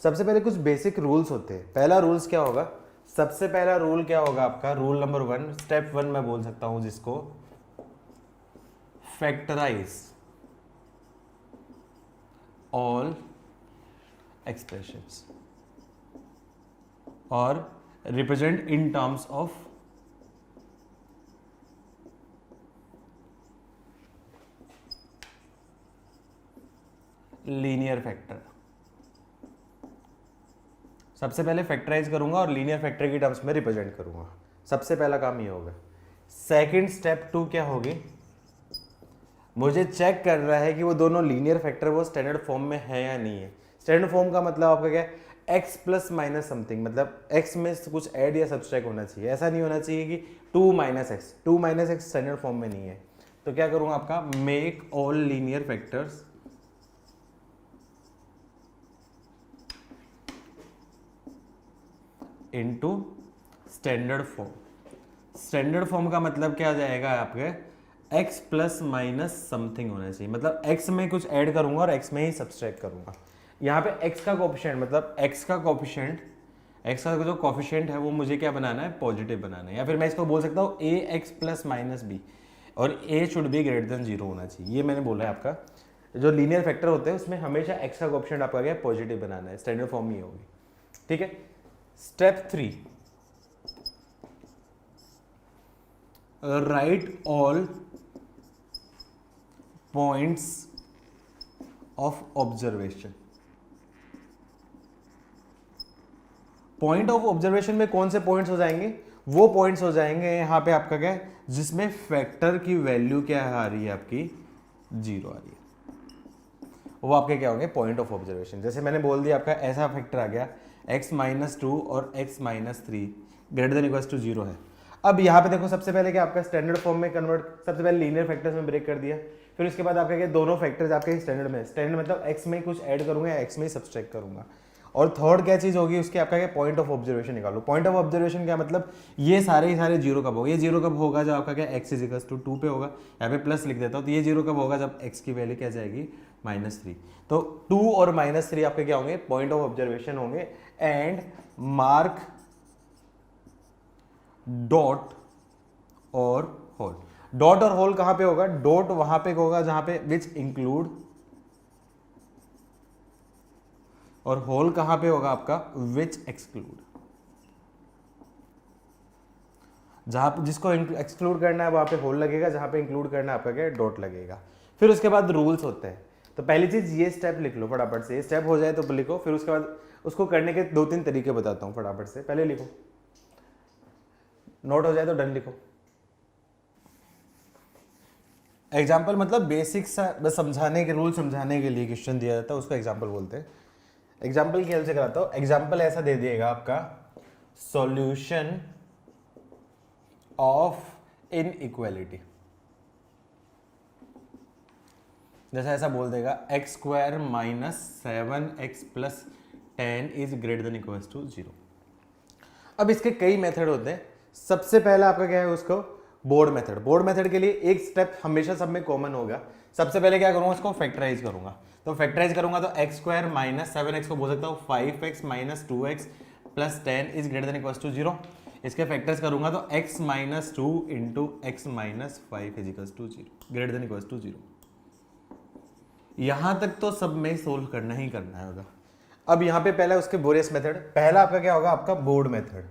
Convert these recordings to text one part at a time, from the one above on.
सबसे पहले कुछ बेसिक रूल्स होते हैं। पहला रूल्स क्या होगा, सबसे पहला रूल क्या होगा आपका, रूल नंबर 1, स्टेप 1 मैं बोल सकता हूं जिसको, फैक्टराइज ऑल एक्सप्रेशंस और represent in terms of linear factor. सबसे पहले फैक्टराइज करूंगा और लीनियर फैक्टर की टर्म्स में रिप्रेजेंट करूंगा। सबसे पहला काम ये होगा। सेकंड स्टेप 2 क्या होगी, मुझे चेक कर रहा है कि वो दोनों लीनियर फैक्टर वो स्टैंडर्ड फॉर्म में है या नहीं है। स्टैंडर्ड फॉर्म का मतलब आपका क्या है, x प्लस माइनस समथिंग, मतलब x में कुछ ऐड या सब्सट्रैक्ट होना चाहिए। ऐसा नहीं होना चाहिए कि 2 माइनस एक्स स्टैंडर्ड फॉर्म में नहीं है। तो क्या करूंगा आपका, make all linear factors into standard form. Standard form का मतलब क्या आ जाएगा आपके, x प्लस माइनस समथिंग होना चाहिए, मतलब x में कुछ ऐड करूंगा और x में ही सब्सट्रैक्ट करूंगा। यहाँ पे x का कोफिशिएंट, मतलब x का जो कोफिशिएंट है वो मुझे क्या बनाना है, पॉजिटिव बनाना है। या फिर मैं इसको बोल सकता हूँ ax प्लस माइनस बी और a should be greater than 0 होना चाहिए। ये मैंने बोला है, आपका जो लीनियर फैक्टर होते हैं उसमें हमेशा x का कोफिशिएंट आपका क्या पॉजिटिव बनाना है, स्टैंडर्ड फॉर्म ही होगी। ठीक है। Step 3, right all points of observation. Point of observation में कौन से पॉइंट्स हो जाएंगे, वो पॉइंट्स हो जाएंगे यहाँ पे आपका क्या है, जिसमें फैक्टर की वैल्यू क्या आ रही है आपकी, 0 आ रही है, वो आपके क्या होंगे, पॉइंट ऑफ ऑब्जर्वेशन। जैसे मैंने बोल दिया आपका ऐसा फैक्टर आ गया x माइनस 2 और x minus 3 greater than equals to 0 है। अब यहाँ पे देखो सबसे पहले क्या आपका स्टैंडर्ड फॉर्म में कन्वर्ट, सबसे पहले लीनियर फैक्टर्स में ब्रेक कर दिया, फिर उसके बाद आपका क्या दोनों फैक्टर्स आपके स्टैंडर्ड में, स्टैंडर्ड मतलब x में कुछ ऐड करूंगा या x में ही सब्सट्रैक्ट करूंगा। और थर्ड क्या चीज होगी उसकी, आपका क्या पॉइंट ऑफ ऑब्जर्वेशन निकालो। पॉइंट ऑफ ऑब्जर्वेशन क्या मतलब, ये सारे जीरो कब होगा, ये जीरो कब होगा जब आपका क्या x इज इक्वल्स टू 2 पे होगा, यहाँ पे प्लस लिख देता हूँ। तो ये जीरो कब होगा, जब x की वैल्यू क्या जाएगी, -3। तो 2 और -3 आपके क्या होंगे, पॉइंट ऑफ ऑब्जर्वेशन होंगे। एंड मार्क डॉट और होल। डॉट और होल कहां पे होगा, डॉट वहां पे होगा जहां पे विच इंक्लूड, और होल कहां पे होगा आपका, विच एक्सक्लूड। जहां जिसको एक्सक्लूड करना है वहां पे होल लगेगा, जहां पे इंक्लूड करना है आपका क्या डॉट लगेगा। फिर उसके बाद रूल्स होते हैं। तो पहली चीज ये स्टेप लिख लो फटाफट से, ये स्टेप हो जाए तो लिखो। फिर उसके बाद उसको करने के 2-3 तरीके बताता हूं फटाफट से। पहले लिखो, नोट हो जाए तो डन लिखो। एग्जाम्पल मतलब बेसिक सा बस समझाने के, रूल समझाने के लिए क्वेश्चन दिया जाता है, उसको एग्जाम्पल बोलते हैं। एग्जाम्पल की हेल्प से कराता हूं। एग्जाम्पल ऐसा दे दिएगा आपका, सॉल्यूशन ऑफ इनइक्वालिटी। जैसा ऐसा बोल देगा x² minus 7x plus 10 is greater than equals to 0। अब इसके कई मेथड होते हैं। सबसे पहला आपका क्या है, उसको बोर्ड मेथड। बोर्ड मेथड के लिए एक स्टेप हमेशा सब में कॉमन होगा। सबसे पहले क्या करूंगा, इसको फैक्टराइज करूंगा। तो फैक्टराइज करूंगा तो x² माइनस 7x को बोल सकता हूँ 5x minus 2x plus 10 is greater than equals to 0। इसके फैक्टर्स करूंगा तो x minus 2 into x minus 5 is equals to 0, greater than equals to 0। यहां तक तो सब में सोल्व करना ही करना होगा। अब यहाँ पे पहला उसके बोरियस मेथड, पहला आपका क्या होगा, आपका बोर्ड मेथड।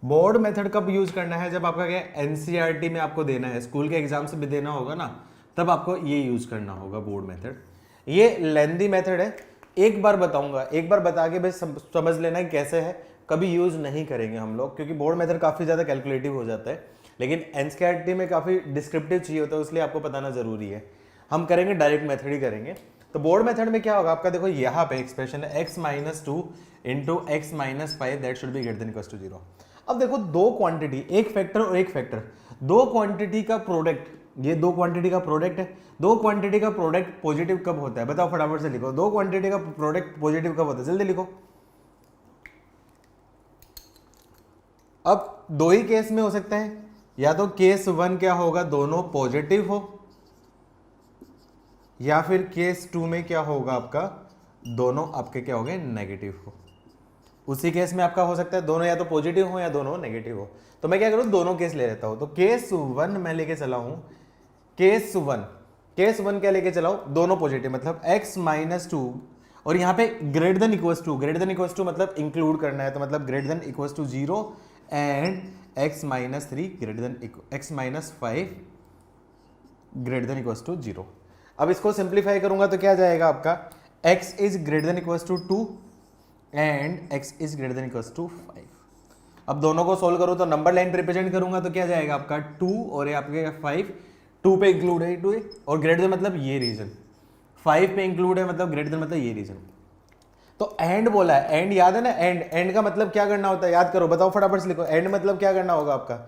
बोर्ड मेथड कब यूज करना है, जब आपका क्या एनसीईआरटी में आपको देना है, स्कूल के एग्जाम से भी देना होगा ना, तब आपको ये यूज करना होगा बोर्ड मेथड। ये लेंदी मेथड है, एक बार बताऊंगा, एक बार बता के बस समझ लेना कैसे है। कभी यूज नहीं करेंगे हम लोग, क्योंकि बोर्ड मेथड काफी ज्यादा कैलकुलेटिव हो जाता है, लेकिन एनसीईआरटी में काफी डिस्क्रिप्टिव चाहिए होता है, इसलिए आपको बताना जरूरी है। हम करेंगे डायरेक्ट मेथड ही करेंगे। तो बोर्ड मेथड में क्या होगा आपका, देखो यहाँ पे एक्सप्रेशन है x minus 2 into x minus 5 that should be greater than equals to 0। अब देखो दो क्वांटिटी, एक फैक्टर और एक फैक्टर, दो क्वांटिटी का प्रोडक्ट, ये दो क्वांटिटी का प्रोडक्ट है। दो क्वांटिटी का प्रोडक्ट पॉजिटिव कब होता है, बताओ फटाफट से लिखो। दो क्वांटिटी का प्रोडक्ट पॉजिटिव कब होता है, जल्दी लिखो। अब दो ही केस में हो सकता है, या तो केस 1 क्या होगा, दोनों पॉजिटिव हो, या फिर केस 2 में क्या होगा आपका, दोनों आपके क्या हो गए, नेगेटिव हो। उसी केस में आपका हो सकता है दोनों या तो पॉजिटिव हो या दोनों नेगेटिव हो। तो मैं क्या करूं, दोनों केस ले लेता हूं। तो केस 1 मैं लेके चला हूं, केस वन क्या लेके चला हूं, दोनों पॉजिटिव, मतलब x माइनस टू, और यहाँ पे ग्रेटर देन इक्वल्स टू मतलब इंक्लूड करना है, तो मतलब greater than equals to 0 and x minus 3 greater than x minus 5 greater than equals to 0। अब इसको सिंप्लीफाई करूंगा तो क्या जाएगा आपका, x is greater than equals to 2 and x is greater than equals to 5। अब दोनों को सोल्व करूं तो नंबर लाइन पे रिप्रेजेंट करूंगा तो क्या जाएगा आपका 2 और ये आपके 5, 2 पे इंक्लूड है 2 और ग्रेटर देन मतलब ये रीजन, 5 पे इंक्लूड है मतलब ग्रेटर देन मतलब ये रीजन। तो एंड बोला है, एंड याद है ना, एंड का मतलब क्या करना होता है, याद करो, बताओ फटाफट से लिखो। एंड मतलब क्या करना होगा आपका,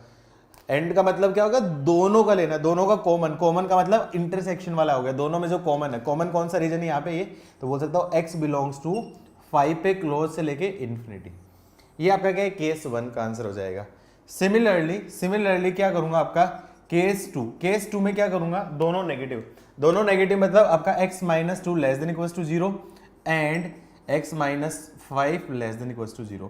एंड का मतलब क्या होगा, दोनों का लेना, दोनों का कॉमन का मतलब इंटरसेक्शन वाला हो गया, दोनों में जो कॉमन है। कॉमन कौन सा रीजन है यहाँ पे, ये तो बोल सकता हूँ x बिलोंग्स टू 5 पे क्लोज से लेके इन्फिनिटी। ये आपका क्या है, केस 1 का आंसर हो जाएगा। सिमिलरली क्या करूंगा आपका केस 2 में क्या करूंगा, दोनों नेगेटिव मतलब आपका x minus 2 less than equals to 0 and x minus 5 less than equals to 0।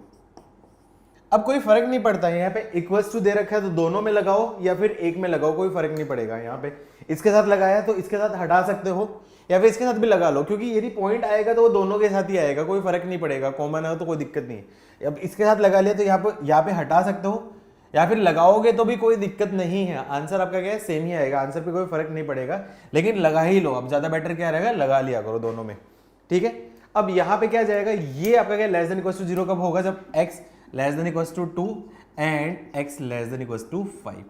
अब कोई फर्क नहीं पड़ता है, यहाँ पे इक्वल्स टू दे रखा है तो दोनों में लगाओ या फिर एक में लगाओ, कोई फर्क नहीं पड़ेगा। यहाँ पे इसके साथ लगाया तो इसके साथ हटा सकते हो या फिर इसके साथ भी लगा लो, क्योंकि यदि पॉइंट आएगा तो वो दोनों के साथ ही आएगा, कोई फर्क नहीं पड़ेगा, कॉमन है तो कोई दिक्कत नहीं है। अब इसके साथ लगा लिया तो यहाँ पे हटा सकते हो या फिर लगाओगे तो भी कोई दिक्कत नहीं है, आंसर आपका क्या है, सेम ही आएगा, आंसर पे कोई फर्क नहीं पड़ेगा, लेकिन लगा ही लो। अब ज्यादा बेटर क्या रहेगा, लगा लिया करो दोनों में, ठीक है। अब यहाँ पे क्या जाएगा, ये आपका क्या लेस देन इक्वल्स टू 0 कब होगा, जब x less than equals to 2 and x less than equals to 5।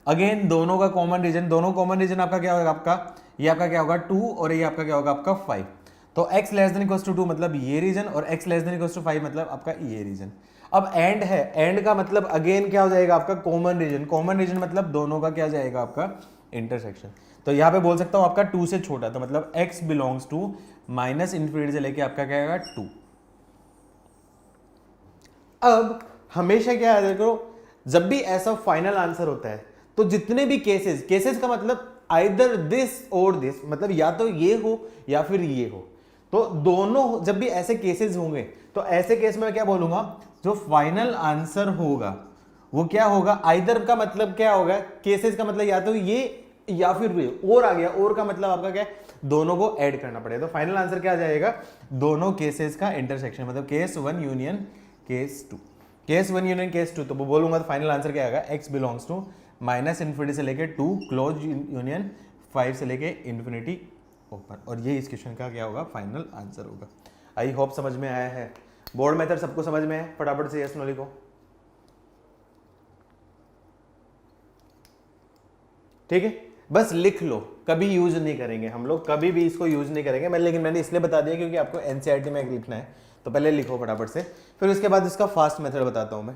Again दोनों का कॉमन रीजन आपका क्या होगा, आपका ये आपका क्या होगा 2 और ये आपका क्या होगा आपका 5। तो x less than equals to 2 मतलब ये रीजन और x less than equals to 5 मतलब आपका ये रीजन। अब एंड है, एंड का मतलब अगेन क्या हो जाएगा आपका कॉमन रीजन मतलब दोनों का क्या जाएगा आपका इंटरसेक्शन। तो यहाँ पे बोल सकता हूँ आपका 2 से छोटा, तो मतलब x belongs to minus infinity से लेके आपका क्या आएगा 2। अब हमेशा क्या याद करो, जब भी ऐसा फाइनल आंसर होता है तो जितने भी केसेस का मतलब आइदर दिस और दिस, मतलब या तो ये हो या फिर ये हो, तो दोनों जब भी ऐसे केसेस होंगे तो ऐसे केस में क्या बोलूंगा, जो फाइनल आंसर होगा वो क्या होगा, आइदर का मतलब क्या होगा, केसेस का मतलब या तो ये या फिर ये, और आ गया, और का मतलब आपका क्या है, दोनों को ऐड करना पड़ेगा। तो फाइनल आंसर क्या आ जाएगा, दोनों केसेस का इंटरसेक्शन, मतलब केस 1 यूनियन केस 2। तो वो बोलूंगा तो फाइनल आंसर क्या आएगा, x belongs to minus infinity से लेके 2 क्लोज यूनियन 5 से लेके इन्फिनिटी ओपन, और ये इस क्वेश्चन का क्या होगा, फाइनल आंसर होगा। आई होप समझ में आया है, बोर्ड मेथड सबको समझ में है, फटाफट से यस नो लिखो। ठीक है, बस लिख लो, कभी यूज नहीं करेंगे हम लोग, कभी भी इसको यूज नहीं करेंगे मैं, लेकिन मैंने इसलिए बता दिया क्योंकि आपको एनसीईआरटी में लिखना है, तो पहले लिखो फटाफट से, फिर उसके बाद इसका फास्ट मेथड बताता हूं मैं।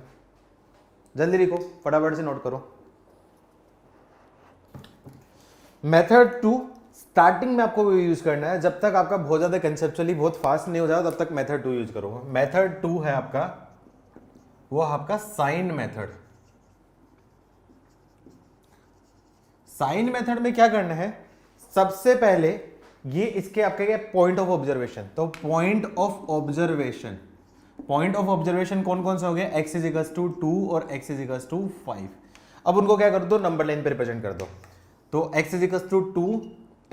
जल्दी लिखो, फटाफट से नोट करो। मेथड 2 स्टार्टिंग में आपको यूज करना है, जब तक आपका बहुत ज्यादा कंसेप्चुअली बहुत फास्ट नहीं हो जाए तब तक मेथड 2 यूज करोगे। मेथड 2 है आपका, वो आपका साइन मेथड। साइन मेथड में क्या करना है, सबसे पहले ये इसके आपके क्या पॉइंट ऑफ ऑब्जर्वेशन, तो पॉइंट ऑफ ऑब्जर्वेशन कौन कौन से हो गए, x इज इक्वल्स टू 2 और x इज इक्वल्स टू 5। अब उनको क्या कर दो, नंबर लाइन पे रिप्रेजेंट कर दो, तो x is equals to 2,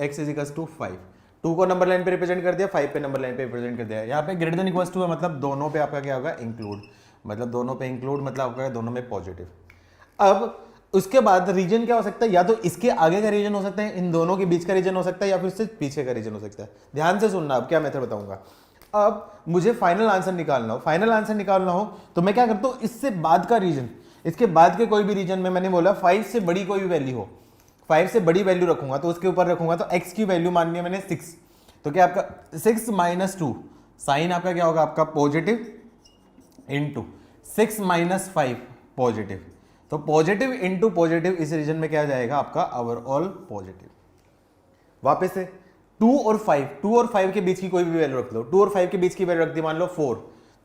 x is equals to 5, 2 को नंबर लाइन पे रिप्रेजेंट कर दिया, 5 पे नंबर लाइन पे रिप्रेजेंट कर दिया। यहाँ पे ग्रेटर देन इक्वल्स टू है, मतलब दोनों पे आपका क्या होगा, इंक्लूड, मतलब दोनों पे इंक्लूड मतलब आपका दोनों में पॉजिटिव। अब उसके बाद रीजन क्या हो सकता है, या तो इसके आगे का रीजन हो सकता है, इन दोनों के बीच का रीजन हो सकता है, या फिर इससे पीछे का रीजन हो सकता है। ध्यान से सुनना, अब क्या मेथड बताऊंगा। अब मुझे फाइनल आंसर निकालना हो तो मैं क्या करता हूं, इससे बाद का रीजन, इसके बाद के कोई भी रीजन में, मैंने बोला 5 से बड़ी कोई भी वैल्यू हो, 5 से बड़ी वैल्यू रखूंगा तो उसके ऊपर रखूंगा, तो x की वैल्यू माननी है मैंने 6, तो क्या आपका 6 माइनस 2, साइन आपका क्या होगा, आपका पॉजिटिव इंटू 6 माइनस 5 पॉजिटिव, तो पॉजिटिव इंटू पॉजिटिव इस रीजन में क्या जाएगा आपका ओवरऑल पॉजिटिव। वापस से 2 और 5 के बीच की कोई भी वैल्यू रख लो, 2 और 5 के बीच की वैल्यू रख दी, मान लो 4,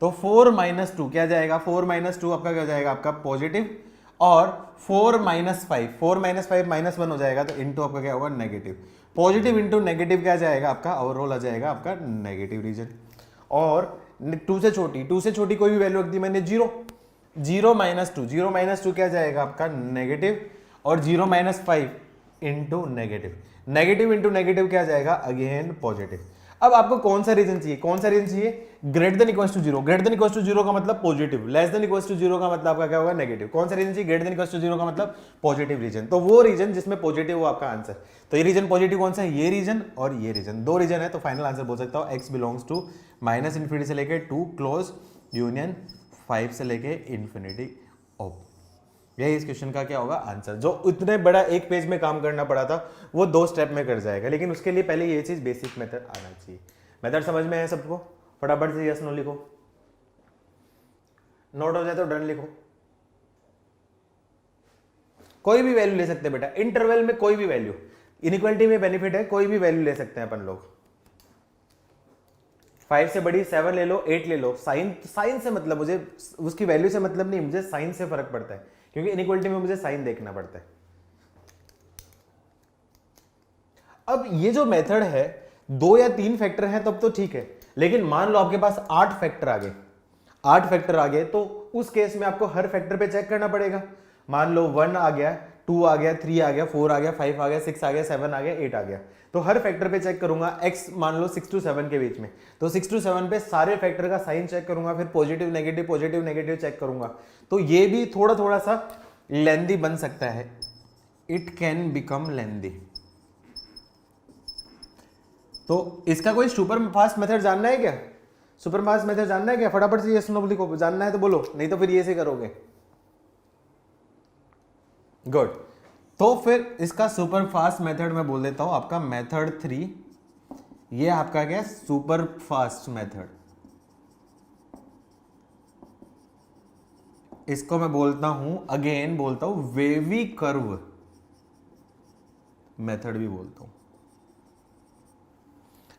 तो 4 माइनस 2 क्या जाएगा, 4 माइनस 2 आपका क्या जाएगा, आपका पॉजिटिव, और 4 माइनस 5 माइनस 1 हो जाएगा, तो इंटू आपका क्या होगा, नेगेटिव। पॉजिटिव इंटू नेगेटिव क्या जाएगा आपका, ओवरऑल आ जाएगा आपका नेगेटिव रीजन। और 2 से छोटी, 2 से छोटी कोई भी वैल्यू रख दी मैंने 0, 0 माइनस 2, 0 माइनस 2 क्या जाएगा आपका नेगेटिव, और 0 minus 5 into negative, negative into negative क्या जाएगा अगेन पॉजिटिव। अब आपको कौन सा रीजन चाहिए, कौन सा रीजन चाहिए, greater than equals to 0, greater than equals to 0 का मतलब positive, less than equals to 0 का मतलब आपका क्या होगा नेगेटिव। कौन सा रीजन चाहिए, ग्रेटर देन इक्वल्स टू 0 का मतलब पॉजिटिव रीजन, तो वो रीजन जिसमें पॉजिटिव वो आपका आंसर। तो ये रीजन पॉजिटिव कौन सा है, ये रीजन और ये रीजन, दो रीजन है, तो फाइनल आंसर बोल सकता हूं x belongs to minus infinity से लेके 2 क्लोज यूनियन 5 से लेके इन्फिनिटी ऑफ। यही इस क्वेश्चन का क्या होगा आंसर। जो इतने बड़ा एक पेज में काम करना पड़ा था वो 2 स्टेप में कर जाएगा, लेकिन उसके लिए पहले ये चीज बेसिक मेथड आना चाहिए। मेथड समझ में है सबको, फटाफट से यस नो लिखो, नोट हो जाए तो डन लिखो। कोई भी वैल्यू ले सकते हैं बेटा, इंटरवल में कोई भी वैल्यू, इनइक्वालिटी में बेनिफिट है, कोई भी वैल्यू ले सकते हैं अपन लोग। 5 से बड़ी 7 ले लो, 8 ले लो, साइन से मतलब, मुझे उसकी वैल्यू से मतलब नहीं, मुझे साइन से फर्क पड़ता है, क्योंकि इनइक्वालिटी में मुझे साइन देखना पड़ता है। अब ये जो मेथड है 2 या 3 फैक्टर हैं तब तो ठीक है, लेकिन मान लो आपके पास 8 फैक्टर आ गए, 8 फैक्टर आ गए, तो उस केस में आपको हर फैक्टर पे चेक करना पड़ेगा। मान लो 1 आ गया, 2 आ गया, 3 आ गया, 4 आ गया, 5 आ गया, 6 आ गया, 7 आ गया, 8 आ गया, तो हर फैक्टर पे चेक करूंगा। x मान लो 6 to 7 के बीच में, तो 6 to 7 पे सारे फैक्टर का साइन चेक करूंगा, फिर पॉजिटिव नेगेटिव चेक करूंगा। तो ये भी थोड़ा थोड़ा सा लेंदी बन सकता है, इट कैन बिकम लेंदी। तो इसका कोई सुपर फास्ट मेथड जानना है क्या, सुपर फास्ट मेथड जानना है क्या, फटाफट से यस नो लिखो, जानना है तो बोलो, नहीं तो फिर ये से करोगे। गुड, तो फिर इसका सुपर फास्ट मेथड मैं बोल देता हूं आपका मेथड 3, ये आपका क्या है सुपर फास्ट मेथड। इसको मैं बोलता हूं, अगेन बोलता हूं वेवी कर्व मेथड भी बोलता हूं।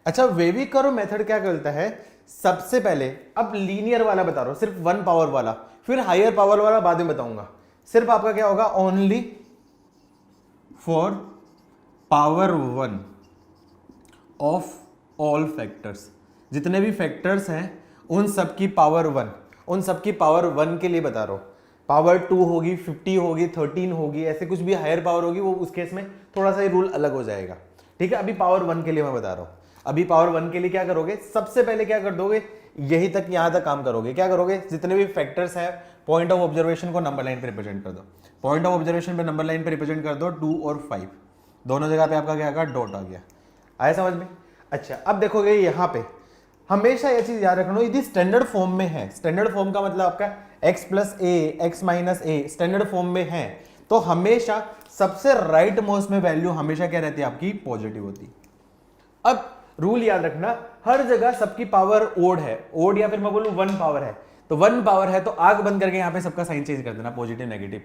अच्छा, वेवी कर्व मेथड क्या करता है, सबसे पहले अब लीनियर वाला बता रहा हूं, सिर्फ 1 पावर वाला, फिर हायर पावर वाला बाद में बताऊंगा। सिर्फ आपका क्या होगा, only for power 1 of all factors, जितने भी फैक्टर्स हैं उन सब की पावर 1, उन सब की पावर 1 के लिए बता रहा हूं। पावर 2 होगी, 50 होगी, 13 होगी, ऐसे कुछ भी हायर पावर होगी, वो उस केस में थोड़ा सा रूल अलग हो जाएगा। ठीक है, अभी पावर 1 के लिए मैं बता रहा हूं। अभी पावर 1 के लिए क्या करोगे, सबसे पहले क्या कर दोगे, यही तक यहां तक काम करोगे। क्या करोगे, जितने भी फैक्टर्स हैं पॉइंट ऑफ ऑब्जर्वेशन को नंबर लाइन पे रिप्रेजेंट कर दो, पॉइंट ऑफ ऑब्जर्वेशन पे नंबर लाइन पे रिप्रेजेंट कर दो 2 और 5, दोनों जगह पे आपका क्या आएगा, डॉट आ गया। आया समझ में। अच्छा, अब देखोगे यहां पे हमेशा ये चीज याद रखना, यदि स्टैंडर्ड फॉर्म में है, स्टैंडर्ड फॉर्म का मतलब आपका x plus A, x minus a standard form में है, तो हमेशा सबसे राइट मोस्ट में वैल्यू हमेशा क्या रहती है आपकी, पॉजिटिव होती। अब रूल याद रखना, हर जगह सबकी पावर ओड है, ओड या फिर मैं बोलूं 1 पावर है, तो 1 पावर है तो आंख बंद करके यहां पे सबका साइन चेंज कर देना, पॉजिटिव नेगेटिव,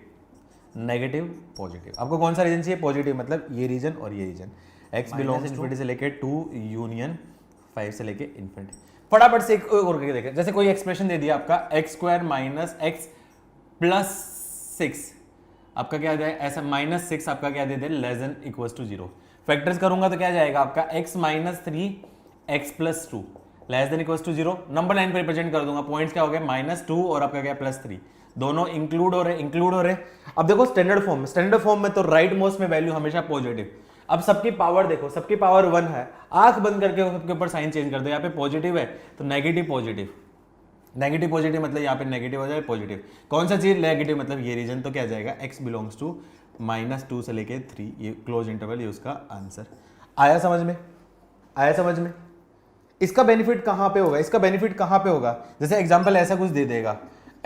नेगेटिव पॉजिटिव। आपको कौन सा रीजन चाहिए, पॉजिटिव, मतलब ये रीजन और ये रीजन, x बिलोंग्स इन्फिनिटी से लेके 2 यूनियन 5 से लेके इन्फिनिटी। फटाफट से एक और करके देखें, जैसे कोई एक्सप्रेशन दे दिया आपका x square minus x plus 6, आपका क्या जाए ऐसा, माइनस 6 आपका क्या दे दे, less than equals to 0। Factors करूंगा तो क्या जाएगा आपका x minus 3 x plus 2 less than equals to 0। Number line पे रिप्रेजेंट कर दूंगा, पॉइंट्स क्या हो गए, -2 और आपका क्या प्लस 3, दोनों इंक्लूड हो रहे। अब देखो स्टैंडर्ड फॉर्म में तो राइट मोस्ट में वैल्यू हमेशा पॉजिटिव। अब सबकी पावर देखो, सबकी पावर 1 है, आंख बंद करके सबके ऊपर साइन चेंज कर दो, यहाँ पे पॉजिटिव है तो नेगेटिव पॉजिटिव, नेगेटिव पॉजिटिव मतलब यहाँ पे नेगेटिव हो जाए पॉजिटिव। कौन सा चीज नेगेटिव, मतलब ये रीजन, तो क्या जाएगा x बिलोंग्स टू -2 से लेके 3, ये क्लोज इंटरवल, ये उसका आंसर। आया समझ में, आया समझ में। इसका बेनिफिट कहां पे होगा, इसका बेनिफिट कहां पे होगा, जैसे एग्जांपल ऐसा कुछ दे देगा,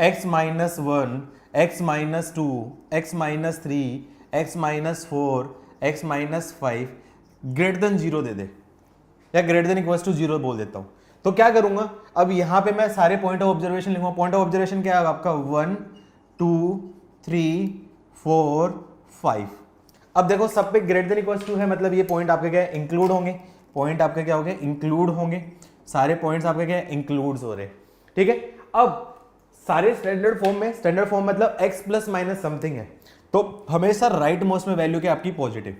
x minus 1, x minus 2, x minus 3, x minus 4, x minus 5 greater than 0 दे दे, या ग्रेटर देन इक्वल्स टू 0 बोल देता हूं, तो क्या करूंगा, अब यहां पे मैं सारे पॉइंट ऑफ ऑब्जर्वेशन लिखूंगा। पॉइंट ऑफ ऑब्जर्वेशन क्या है आपका, 1 2 3 4 5। अब देखो सब पे ग्रेटर देन इक्वल्स टू है, मतलब ये पॉइंट आपके क्या इंक्लूड होंगे, पॉइंट आपके क्या होंगे, इंक्लूड होंगे, सारे पॉइंट्स आपके क्या इंक्लूड हो रहे। ठीक है, अब सारे स्टैंडर्ड फॉर्म में, स्टैंडर्ड फॉर्म मतलब x प्लस माइनस समथिंग है, तो हमेशा राइट मोस्ट में वैल्यू क्या आपकी पॉजिटिव।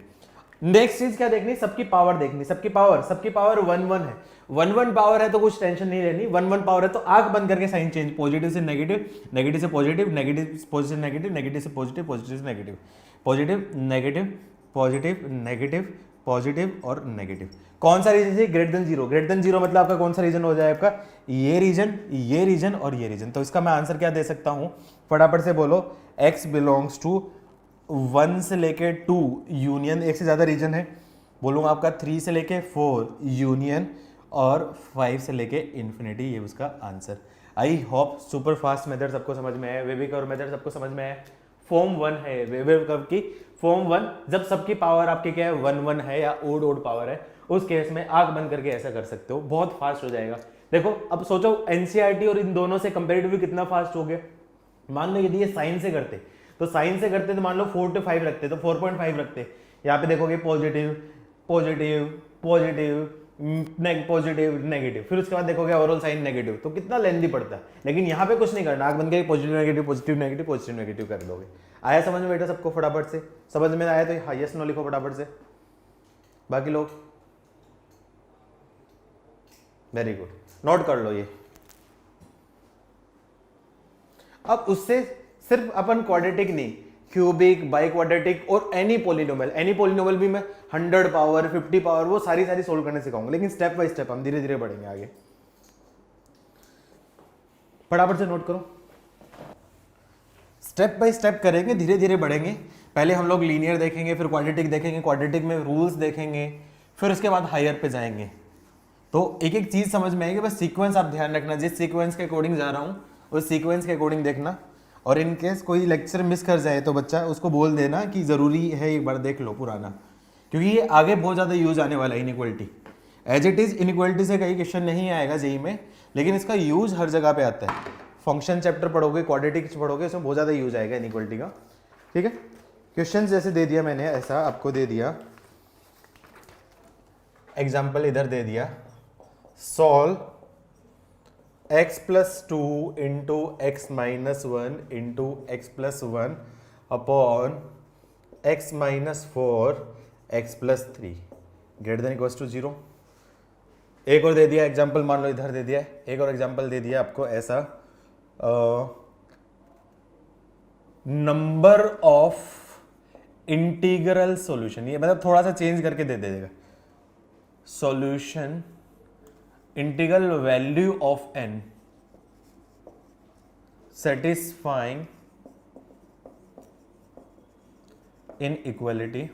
नेक्स्ट चीज क्या देखनी, सबकी पावर देखनी, सबकी पावर 1 1 है, 1 1 पावर है तो कुछ टेंशन नहीं लेनी, 1 1 पावर है तो आंख बंद करके साइन चेंज, पॉजिटिव से नेगेटिव, नेगेटिव से पॉजिटिव, नेगेटिव से नेगेटिव, नेगेटिव से पॉजिटिव, पॉजिटिव से negative, positive negative, positive negative, positive और नेगेटिव। कौन सा रीजन है? Greater than zero. Greater than zero मतलब आपका कौन सा रीजन हो जाए? आपका ये रीजन और ये रीजन। तो इसका मैं आंसर क्या दे सकता हूं, फटाफट से बोलो। x बिलोंग्स टू 1 से लेके 2 यूनियन, एक से ज्यादा रीजन है, बोलूंगा आपका 3 से लेके 4 यूनियन और 5 से लेके इन्फिनिटी, ये उसका answer. I hope super fast method सबको समझ में है, वेबी कर्व मेथड सबको समझ में है। फॉर्म 1 है वेबी कर्व की, फॉर्म 1 जब सबकी पावर आपकी क्या है 1 1 है या ओड पावर है, उस केस में आंख बंद करके ऐसा कर सकते हो, बहुत फास्ट हो जाएगा। देखो अब सोचो एनसीईआरटी और इन दोनों से कंपैरेटिवली कितना फास्ट हो गया। मान लो यदि ये साइन से करते तो मान लो 4 to 5 रखते तो 4.5 रखते। यहाँ पे देखोगे positive positive positive positive negative, फिर उसके बाद देखोगे ओवरऑल साइन नेगेटिव, तो कितना लेंथी पड़ता है। लेकिन यहाँ पे कुछ नहीं करना, आंख बंद करके positive negative positive negative positive negative कर दोगे। आया समझ में बेटा सबको? फटाफट से समझ में आया तो हाईएस्ट नो लिखो फटाफट से, बाकी लोग वेरी गुड, नोट कर लो ये। अब उससे सिर्फ अपन क्वाड्रेटिक नहीं, क्यूबिक, बाई क्वाड्रेटिक और एनी पॉलिनोमियल भी मैं 100 पावर 50 पावर वो सारी सोल्व करने सिखाऊंगा, लेकिन स्टेप बाय स्टेप हम धीरे धीरे बढ़ेंगे आगे। फटाफट से नोट करो, स्टेप बाय स्टेप करेंगे, धीरे धीरे बढ़ेंगे। पहले हम लोग लीनियर देखेंगे, फिर क्वाड्रेटिक देखेंगे, क्वाड्रेटिक में रूल्स देखेंगे, फिर उसके बाद हायर पे जाएंगे। तो एक एक चीज समझ में आएगी, बस सीक्वेंस आप ध्यान रखना, जिस सीक्वेंस के अकॉर्डिंग जा रहा हूं उस सीक्वेंस के अकॉर्डिंग देखना। और इन केस कोई लेक्चर मिस कर जाए तो बच्चा उसको बोल देना कि जरूरी है एक बार देख लो पुराना, क्योंकि ये आगे बहुत ज्यादा यूज आने वाला है inequality. As it is inequality से कहीं क्वेश्चन नहीं आएगा जेई में, लेकिन इसका यूज हर जगह पे आता है। फंक्शन चैप्टर पढ़ोगे, क्वाड्रेटिक पढ़ोगे, उसमें बहुत ज्यादा यूज आएगा इनइक्वालिटी का। ठीक है, क्वेश्चन जैसे दे दिया मैंने, ऐसा आपको दे दिया एग्जाम्पल, इधर दे दिया, solve x plus 2 into x minus 1 into x plus 1 upon x minus 4 x plus 3 greater than equals to 0। एक और दे दिया एग्जाम्पल, मान लो इधर दे दिया, एक और एग्जाम्पल दे दिया आपको ऐसा, नंबर ऑफ इंटीग्रल सॉल्यूशन, ये मतलब थोड़ा सा चेंज करके दे देगा, solution integral value of n satisfying inequality,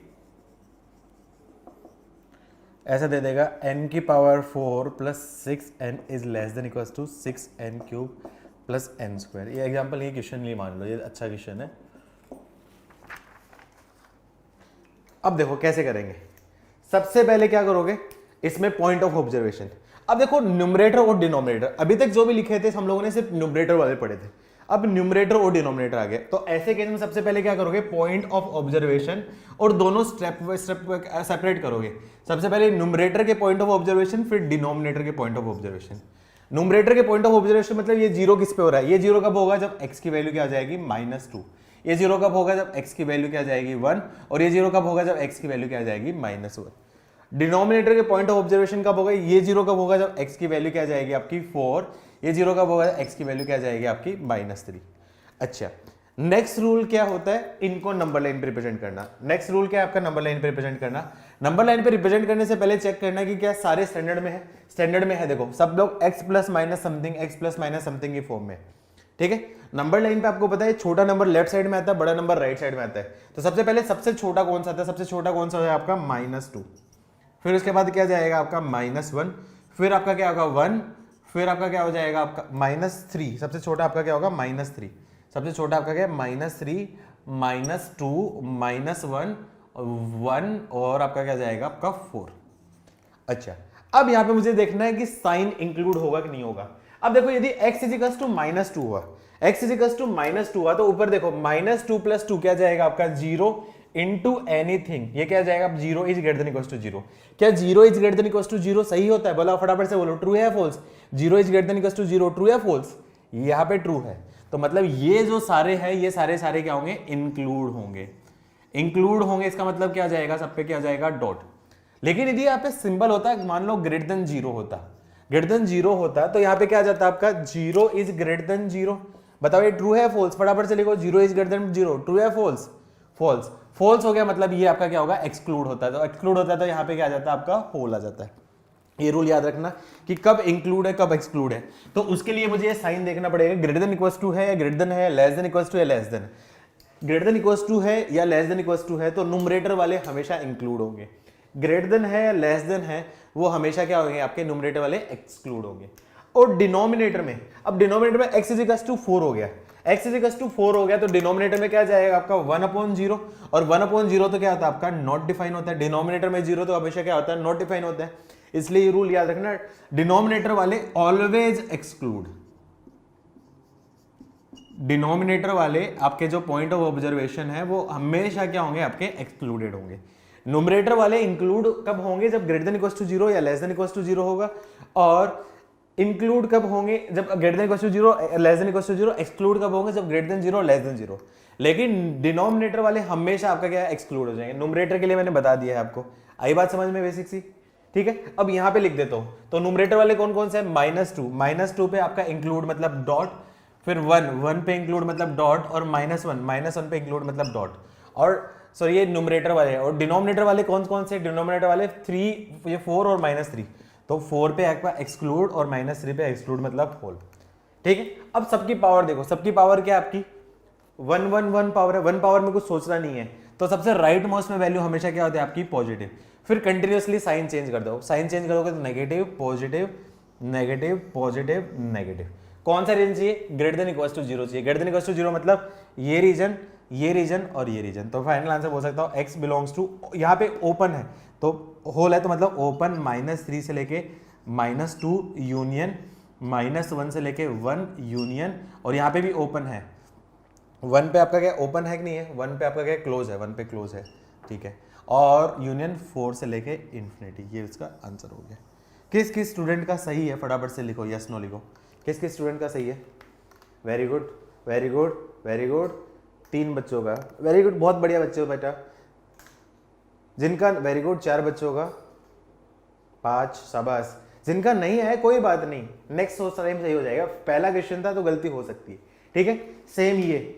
ऐसा दे देगा n की power 4 plus 6n is less than equals to 6n cube plus n square. ये एग्जाम्पल, ये क्वेश्चन लिए मान लो, ये अच्छा क्वेश्चन है। अब देखो कैसे करेंगे। सबसे पहले क्या करोगे, इसमें पॉइंट ऑफ ऑब्जर्वेशन। अब देखो न्यूमरेटर और डिनोमिनेटर, अभी तक जो भी लिखे थे हम लोगों ने सिर्फ न्यूमरेटर वाले पढ़े थे, अब न्यूमरेटर और डिनोमिनेटर आ गए। तो ऐसे केस में सबसे पहले क्या करोगे, पॉइंट ऑफ ऑब्जर्वेशन, और दोनों स्टेप बाय स्टेप सेपरेट करोगे। सबसे पहले न्यूमरेटर के पॉइंट ऑफ ऑब्जर्वेशन, फिर डिनोमिनेटर के पॉइंट ऑफ ऑब्जर्वेशन। न्यूमरेटर के पॉइंट ऑफ ऑब्जर्वेशन मतलब ये जीरो किस पे हो रहा है, ये जीरो कब होगा, जब x की वैल्यू क्या आ जाएगी -2। ये जीरो कब होगा, जब x की वैल्यू क्या आ जाएगी 1, और ये जीरो कब होगा, जब x की वैल्यू क्या आ जाएगी -1। डिनोमिनेटर के पॉइंट ऑफ ऑब्जर्वेशन कब होगा, ये जीरो कब होगा, जब x की वैल्यू क्या जाएगी आपकी 4, ये जीरो कब होगा, x की वैल्यू क्या जाएगी आपकी -3। अच्छा, नेक्स्ट रूल क्या होता है, इनको नंबर लाइन पे रिप्रेजेंट करना। नेक्स्ट रूल क्या है आपका, नंबर लाइन पे रिप्रेजेंट करना। नंबर लाइन पे रिप्रेजेंट करने से पहले चेक करना कि क्या सारे स्टैंडर्ड में है। स्टैंडर्ड में है, देखो सब लोग x plus minus something, x plus minus something की फॉर्म में। ठीक है, नंबर लाइन पे आपको पता है छोटा नंबर लेफ्ट साइड में आता है, बड़ा नंबर राइट साइड में आता है। तो सबसे पहले सबसे छोटा कौन सा आता है, सबसे छोटा कौन सा है आपका -2, फिर उसके बाद क्या जाएगा आपका -1, फिर आपका क्या होगा 1, फिर आपका क्या हो जाएगा आपका -3, सबसे छोटा आपका क्या होगा -3, सबसे छोटा आपका क्या है -3, -2, -1, 1 और आपका क्या जाएगा आपका 4। अच्छा, अब यहां पे मुझे देखना है कि साइन इंक्लूड होगा कि नहीं होगा। अब देखो यदि x इज इक्वल्स टू -2 हुआ, x इज इक्वल्स टू -2 हुआ, तो ऊपर देखो -2 + 2 क्या जाएगा आपका 0 इंटू एनीथिंग, ये क्या जाएगा 0 is greater than equals to 0। क्या 0 is greater than equals to 0 सही होता है, बोला फटाफट से बोलो, ट्रू है false. 0 is greater than equals to 0 true है फॉल्स, यहाँ पे ट्रू है, तो मतलब ये जो सारे हैं ये सारे क्या होंगे, इंक्लूड होंगे। इंक्लूड होंगे इसका मतलब क्या जाएगा, सब पे क्या जाएगा, डॉट। लेकिन यदि यहाँ पे सिंबल होता है, मान लो ग्रेटर देन जीरो होता, ग्रेटर देन जीरो होता, तो यहाँ पे क्या आ जाता आपका, zero is greater than zero. बताओ ये ट्रू है फॉल्स, फटाफट से लिखो, zero is greater than zero, true है फॉल्स, फॉल्स। फॉल्स हो गया मतलब ये आपका क्या होगा, एक्सक्लूड होता है। तो एक्सक्लूड होता है तो यहाँ पे क्या आ जाता है आपका, होल आ जाता है। ये रूल याद रखना कि कब इंक्लूड है कब एक्सक्लूड है। तो उसके लिए मुझे ये साइन देखना पड़ेगा, ग्रेटर देन इक्वल्स टू है या ग्रेटर देन है, लेस देन इक्वल्स टू या less than. Greater than equals to है या लेस देन इक्वल्स टू है तो न्यूमरेटर वाले हमेशा इंक्लूड होंगे, ग्रेटर देन है या लेस देन है वो हमेशा क्या होंगे, आपके न्यूमरेटर वाले एक्सक्लूड होंगे। और डिनोमिनेटर में, अब डिनोमिनेटर में x इक्वल्स टू 4 हो गया, x इक्वल्स टू 4 हो गया तो डिनोमिनेटर में क्या जाएगा आपका 1/0, और 1/0 तो क्या होता है आपका, नॉट डिफाइन होता है। डिनोमिनेटर में जीरो तो हमेशा क्या होता है, नॉट डिफाइन होता है। इसलिए ये रूल याद रखना, डिनोमिनेटर वाले ऑलवेज एक्सक्लूड, डिनोमिनेटर वाले आपके जो पॉइंट ऑफ ऑब्जर्वेशन है वो हमेशा क्या होंगे, आपके एक्सक्लूडेड होंगे। न्यूमरेटर वाले इंक्लूड कब होंगे, जब greater than equals to zero या less than equals to zero होगा, और इंक्लूड कब होंगे, जब greater than equals to zero, less than equals to zero. Exclude कब होंगे, जब greater than zero, less than zero. लेकिन डिनोमिनेटर वाले हमेशा आपका क्या एक्सक्लूड हो जाएंगे। न्यूमरेटर के लिए मैंने बता दिया है आपको, आई बात समझ में बेसिक सी, ठीक है। अब यहाँ पे लिख देता हूँ, तो न्यूमरेटर वाले कौन कौन से हैं, -2 पे आपका इंक्लूड मतलब डॉट, फिर 1 पे इंक्लूड मतलब डॉट, और -1 पे इंक्लूड मतलब डॉट। और सॉरी ये न्यूमरेटर वाले हैं। और डिनोमिनेटर वाले कौन कौन से, डिनोमिनेटर वाले 3, ये 4 और -3, तो 4 पे आपका एक्सक्लूड और -3 पे एक्सक्लूड मतलब होल, ठीक है। अब सबकी पावर देखो, सबकी पावर क्या है आपकी, 1 पावर है, 1 पावर में कुछ सोचना नहीं है। तो सबसे राइट मोस्ट में वैल्यू हमेशा क्या होती है आपकी, पॉजिटिव। फिर कंटिन्यूअसली साइन चेंज कर दो, साइन चेंज करोगे तो negative positive negative positive negative. कौन सा रीजन चाहिए, greater than equals to zero चाहिए। Greater than equals to zero मतलब ये रीजन और ये रीजन। तो फाइनल आंसर बोल सकता हूँ x बिलोंग्स टू, यहाँ पे ओपन है तो होल है तो मतलब ओपन -3 से लेके -2 यूनियन, -1 से लेके 1 यूनियन, और यहाँ पे भी ओपन है। 1 पे आपका क्या ओपन है कि नहीं है, 1 पे आपका क्या क्लोज है, 1 पे क्लोज है, ठीक है। और यूनियन 4 से लेके इन्फिनिटी, ये इसका आंसर हो गया। किस किस स्टूडेंट का सही है, फटाफट से लिखो, यस नो लिखो, किस किस स्टूडेंट का सही है। Very good very good very good, 3 बच्चों का, वेरी गुड, बहुत बढ़िया बच्चे हो बेटा। जिनका वेरी गुड, 4 बच्चों का, 5, शाबाश। जिनका नहीं है कोई बात नहीं, नेक्स्ट टाइम सही हो जाएगा। पहला क्वेश्चन था तो गलती हो सकती है, ठीक है। सेम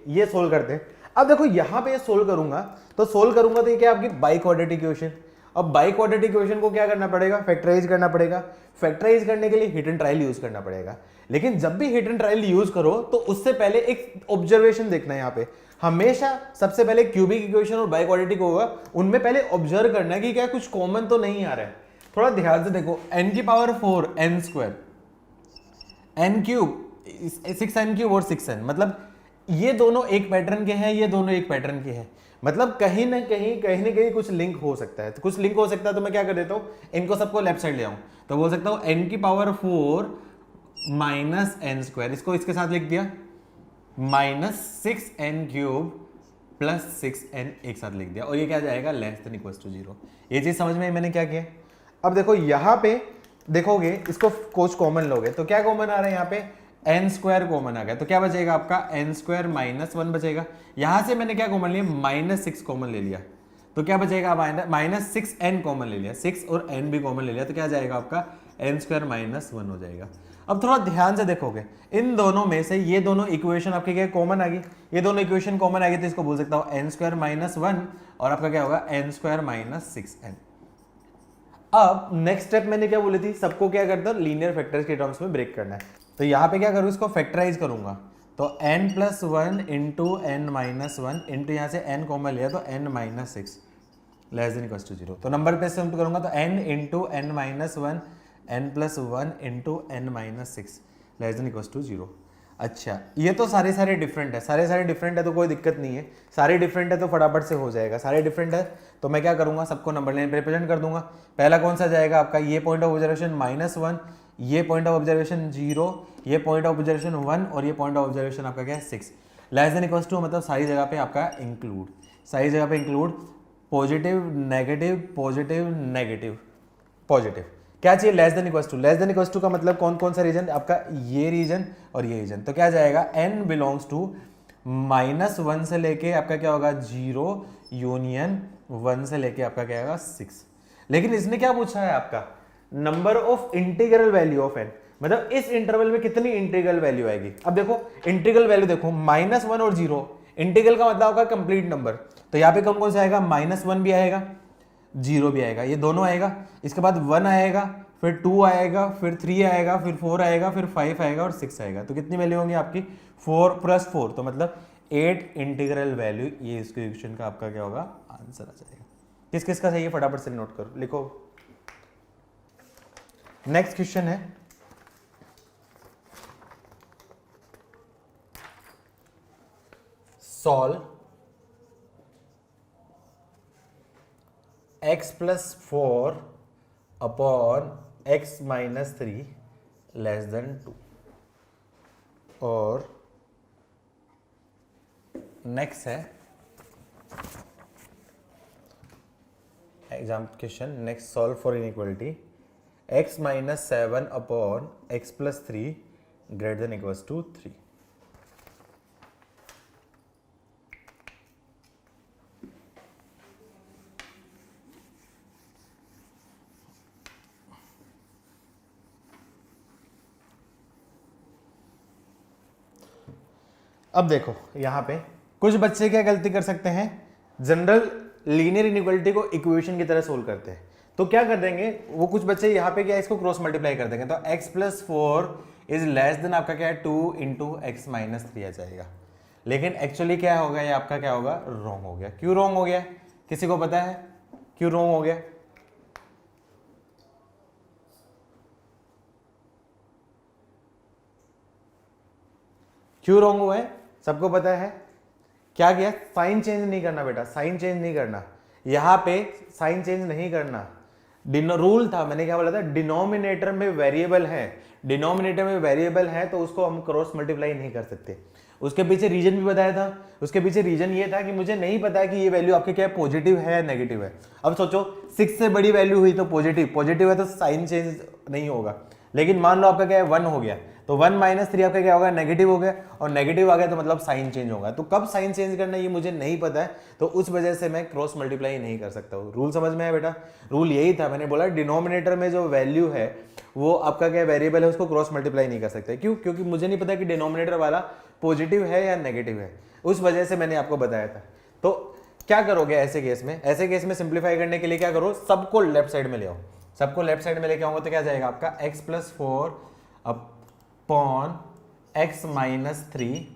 ये सोल्व करते हैं। अब देखो यहाँ पे ये सोल्व करूंगा तो ये क्या आपकी बाई क्वाड्रेटिक इक्वेशन। अब बाई क्वाड्रेटिक इक्वेशन को क्या करना पड़ेगा, फैक्टराइज करना पड़ेगा। फैक्टराइज करने के लिए हिट एंड ट्रायल यूज करना पड़ेगा। लेकिन जब भी हिट एंड ट्रायल यूज करो तो उससे पहले एक ऑब्जर्वेशन देखना है। यहाँ पे हमेशा सबसे पहले क्यूबिक इक्वेशन और बाई क्वाड्रेटिक होगा, उनमें पहले ऑब्जर्व करना है कि क्या कुछ कॉमन तो नहीं आ रहा है। थोड़ा ध्यान से देखो, n की power 4 n square, n cube 6n और 6n, मतलब ये दोनों एक पैटर्न के हैं, ये दोनों एक पैटर्न के हैं, मतलब कहीं ना कहीं कुछ लिंक हो सकता है। तो कुछ लिंक हो सकता है तो मैं क्या कर देता हूँ, इनको सबको लेफ्ट साइड ले आऊं, तो बोल सकता हूँ n की पावर 4 माइनस n स्क्वायर, इसको इसके साथ लिख दिया, -6n क्यूब प्लस 6n एक साथ लिख दिया, और ये क्या जाएगा, लेस देन इक्वल्स टू 0। ये चीज समझ में मैंने क्या किया। अब देखो यहाँ पे देखोगे, इसको कुछ कॉमन लोगे तो क्या कॉमन आ रहा है, यहाँ पे n स्क्वायर कॉमन आ गया, तो क्या बचेगा आपका n स्क्वायर -1 बचेगा। यहां से मैंने क्या कॉमन लिया, -6 कॉमन ले लिया, तो क्या बचेगा, -6n कॉमन ले लिया, 6 और n भी कॉमन ले लिया, तो क्या जाएगा आपका n स्क्वायर -1 हो जाएगा। अब थोड़ा ध्यान से देखोगे, इन दोनों में से ये दोनों इक्वेशन आपके क्या कॉमन आ गई, ये दोनों इक्वेशन कॉमन आ गई, तो इसको बोल सकता हूँ n स्क्वायर -1 और आपका क्या होगा n स्क्वायर -6n। अब नेक्स्ट स्टेप मैंने क्या बोली थी, सबको क्या करता है, लीनियर फैक्टर्स के टर्म्स में ब्रेक करना है। तो यहाँ पे क्या करूँ, इसको फैक्टराइज करूंगा, तो n+1 इंटू n-1 इंटू यहाँ से n कॉमन लिया तो n-6 less than equals to 0। तो नंबर पे सिम्प्ट करूंगा तो n into n-1 n+1 into n-6 less than equals to 0। अच्छा, ये तो सारे डिफरेंट है, सारे डिफरेंट है तो कोई दिक्कत नहीं है, सारे डिफरेंट है तो फटाफट से हो जाएगा। सारे डिफरेंट है तो मैं क्या करूंगा, सबको नंबर लाइन पे रिप्रेजेंट कर दूंगा। पहला कौन सा जाएगा आपका, ये पॉइंट ऑफ ऑब्जर्वेशन -1, ये पॉइंट ऑफ ऑब्जर्वेशन 0, ये पॉइंट ऑफ ऑब्जर्वेशन 1 और ये पॉइंट ऑफ ऑब्जर्वेशन आपका क्या है 6। लेस देन इक्वल्स टू मतलब सारी जगह पे आपका इंक्लूड, सारी जगह पे include, positive negative positive negative positive. क्या चाहिए, less than equals to. Less than equals to का मतलब कौन कौन सा रीजन, आपका ये रीजन और ये रीजन। तो क्या जाएगा, n बिलोंग्स टू -1 से लेके आपका क्या होगा 0 यूनियन 1 से लेके आपका क्या आएगा 6। लेकिन इसने क्या पूछा है आपका, number of integral value of n, मतलब इस इंटरवल में कितनी इंटीग्रल वैल्यू आएगी। अब देखो इंटीग्रल वैल्यू देखो -1 और 0, इंटीग्रल का मतलब होगा कंप्लीट नंबर, तो यहाँ पे कौन कौन सा आएगा, -1 भी आएगा 0 भी आएगा, ये दोनों आएगा, इसके बाद 1 आएगा, फिर 2 आएगा, फिर 3 आएगा, फिर 4 आएगा, फिर 5 आएगा और 6 आएगा। तो कितनी वैल्यू होंगी आपकी 4 + 4, तो मतलब 8 इंटीग्रल वैल्यू, ये इस क्वेश्चन का आपका क्या होगा आंसर आ जाएगा। किस किस का सही है फटाफट से नोट करो, लिखो। नेक्स्ट क्वेश्चन है सॉल्व x + 4 अपॉन x - 3 <2। और नेक्स्ट है exam question, next solve for inequality x - 7 upon x + 3 > 3। अब देखो यहाँ पे कुछ बच्चे क्या गलती कर सकते हैं, जनरल लीनियर इनइक्वालिटी को इक्वेशन की तरह सोल्व करते हैं। तो क्या कर देंगे वो कुछ बच्चे यहाँ पे क्या इसको क्रॉस मल्टीप्लाई कर देंगे, तो x + 4 < आपका क्या है 2 × x - 3 आ जाएगा। लेकिन एक्चुअली क्या होगा, ये आपका क्या होगा रॉन्ग हो गया। क्यों रॉन्ग हो गया, किसी को पता है क्यों रॉन्ग हो गया? क्यों रॉन्ग हुआ है सबको पता है। क्या किया, साइन चेंज नहीं करना बेटा, साइन चेंज नहीं करना, यहां पे साइन चेंज नहीं करना। रूल था, मैंने क्या बोला था, डिनोमिनेटर में वेरिएबल है, डिनोमिनेटर में वेरिएबल है तो उसको हम क्रॉस मल्टीप्लाई नहीं कर सकते। उसके पीछे रीजन भी बताया था, उसके पीछे रीजन ये था कि मुझे नहीं पता है कि ये वैल्यू आपके क्या पॉजिटिव है या नेगेटिव है। अब सोचो 6 से बड़ी वैल्यू हुई तो पॉजिटिव, पॉजिटिव है तो साइन चेंज नहीं होगा। लेकिन मान लो आपका क्या है 1 हो गया, तो 1 - 3 आपका क्या होगा नेगेटिव हो गया, और नेगेटिव आ गया तो मतलब साइन चेंज होगा। तो कब साइन चेंज करना ये मुझे नहीं पता है, तो उस वजह से मैं क्रॉस मल्टीप्लाई नहीं कर सकता हूँ। रूल समझ में आया बेटा, रूल यही था, मैंने बोला डिनोमिनेटर में जो वैल्यू है वो आपका क्या वेरिएबल है, उसको क्रॉस मल्टीप्लाई नहीं कर सकते। क्यों? क्योंकि मुझे नहीं पता कि डिनोमिनेटर वाला पॉजिटिव है या नेगेटिव है, उस वजह से मैंने आपको बताया था। तो क्या करोगे ऐसे केस में, ऐसे केस में सिंप्लीफाई करने के लिए क्या करो, सबको लेफ्ट साइड में ले आओ, सबको लेफ्ट साइड में लेके आऊंगा तो क्या जाएगा आपका x + 4 अपॉन x - 3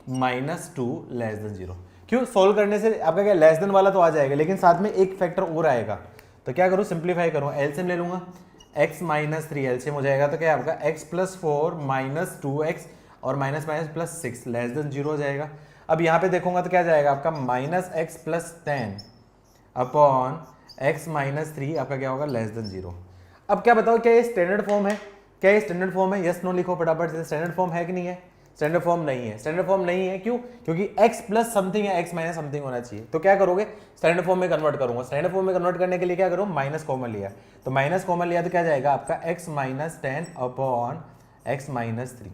- 2 <0। क्यों? सोल्व करने से आपका क्या लेस देन वाला तो आ जाएगा, लेकिन साथ में एक फैक्टर और आएगा। तो क्या करूं, सिंप्लीफाई करूं, एलसीएम ले लूंगा, x - 3 एलसीएम हो जाएगा, तो क्या आपका x + 4 - 2x और माइनस + 6 <0 हो जाएगा। अब यहाँ पे देखूंगा तो क्या जाएगा आपका -x + 10 अपॉन x - 3 आपका क्या होगा <0। अब क्या बताओ, क्या ये स्टैंडर्ड फॉर्म है, क्या ये स्टैंडर्ड फॉर्म है? यस नो लिखो फटाफट से, स्टैंडर्ड फॉर्म है कि नहीं है? स्टैंडर्ड फॉर्म नहीं है, स्टैंडर्ड फॉर्म नहीं है। क्यों? क्योंकि x + समथिंग है, x - समथिंग होना चाहिए। तो क्या करोगे, स्टैंडर्ड फॉर्म में कन्वर्ट करूंगा। स्टैंडर्ड फॉर्म में कन्वर्ट करने के लिए क्या करूं, माइनस कॉमन लिया, तो माइनस कॉमन लिया तो क्या जाएगा आपका x - 10 अपॉन x - 3।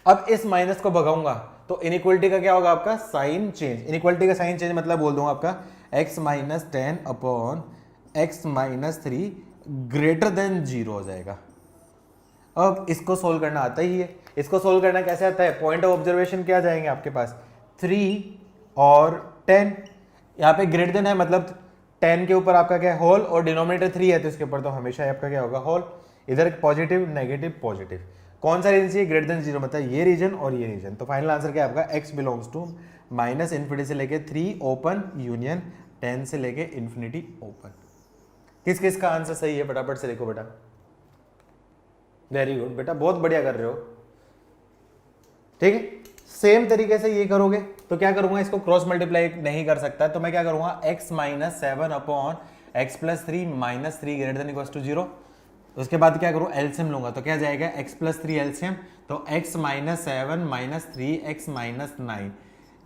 अब इस माइनस को भगाऊंगा तो इनइक्वालिटी का क्या होगा आपका साइन चेंज। इनइक्वालिटी का साइन चेंज मतलब बोल दूंगा आपका x - 10 अपॉन x - 3 > 0 हो जाएगा। अब इसको सोल्व करना आता ही है। इसको सोल्व करना कैसे आता है, पॉइंट ऑफ ऑब्जर्वेशन क्या जाएंगे आपके पास 3 और 10, यहाँ पे ग्रेटर देन है मतलब 10 के ऊपर आपका क्या है होल, और डिनोमिनेटर 3 है तो इसके ऊपर तो हमेशा आपका क्या होगा होल। इधर पॉजिटिव नेगेटिव पॉजिटिव, कौन सा रीजन चाहिए, > 0 मतलब ये रीजन और ये रीजन। तो फाइनल आंसर क्या आपका x बिलोंग्स टू -∞ से लेके 3 ओपन यूनियन 10 से लेके इन्फिनिटी ओपन। किस किस का आंसर सही है फटाफट से लिखो बेटा। वेरी गुड बेटा, बहुत बढ़िया कर रहे हो। ठीक है, सेम तरीके से ये करोगे तो क्या करूंगा, इसको क्रॉस मल्टीप्लाई नहीं कर सकता, तो मैं क्या करूंगा x - 7 अपॉन x + 3 - 3 > 0। उसके बाद क्या करूं, एलसीएम लूंगा तो क्या जाएगा x + 3 एलसीएम, तो x - 7 - 3x - 9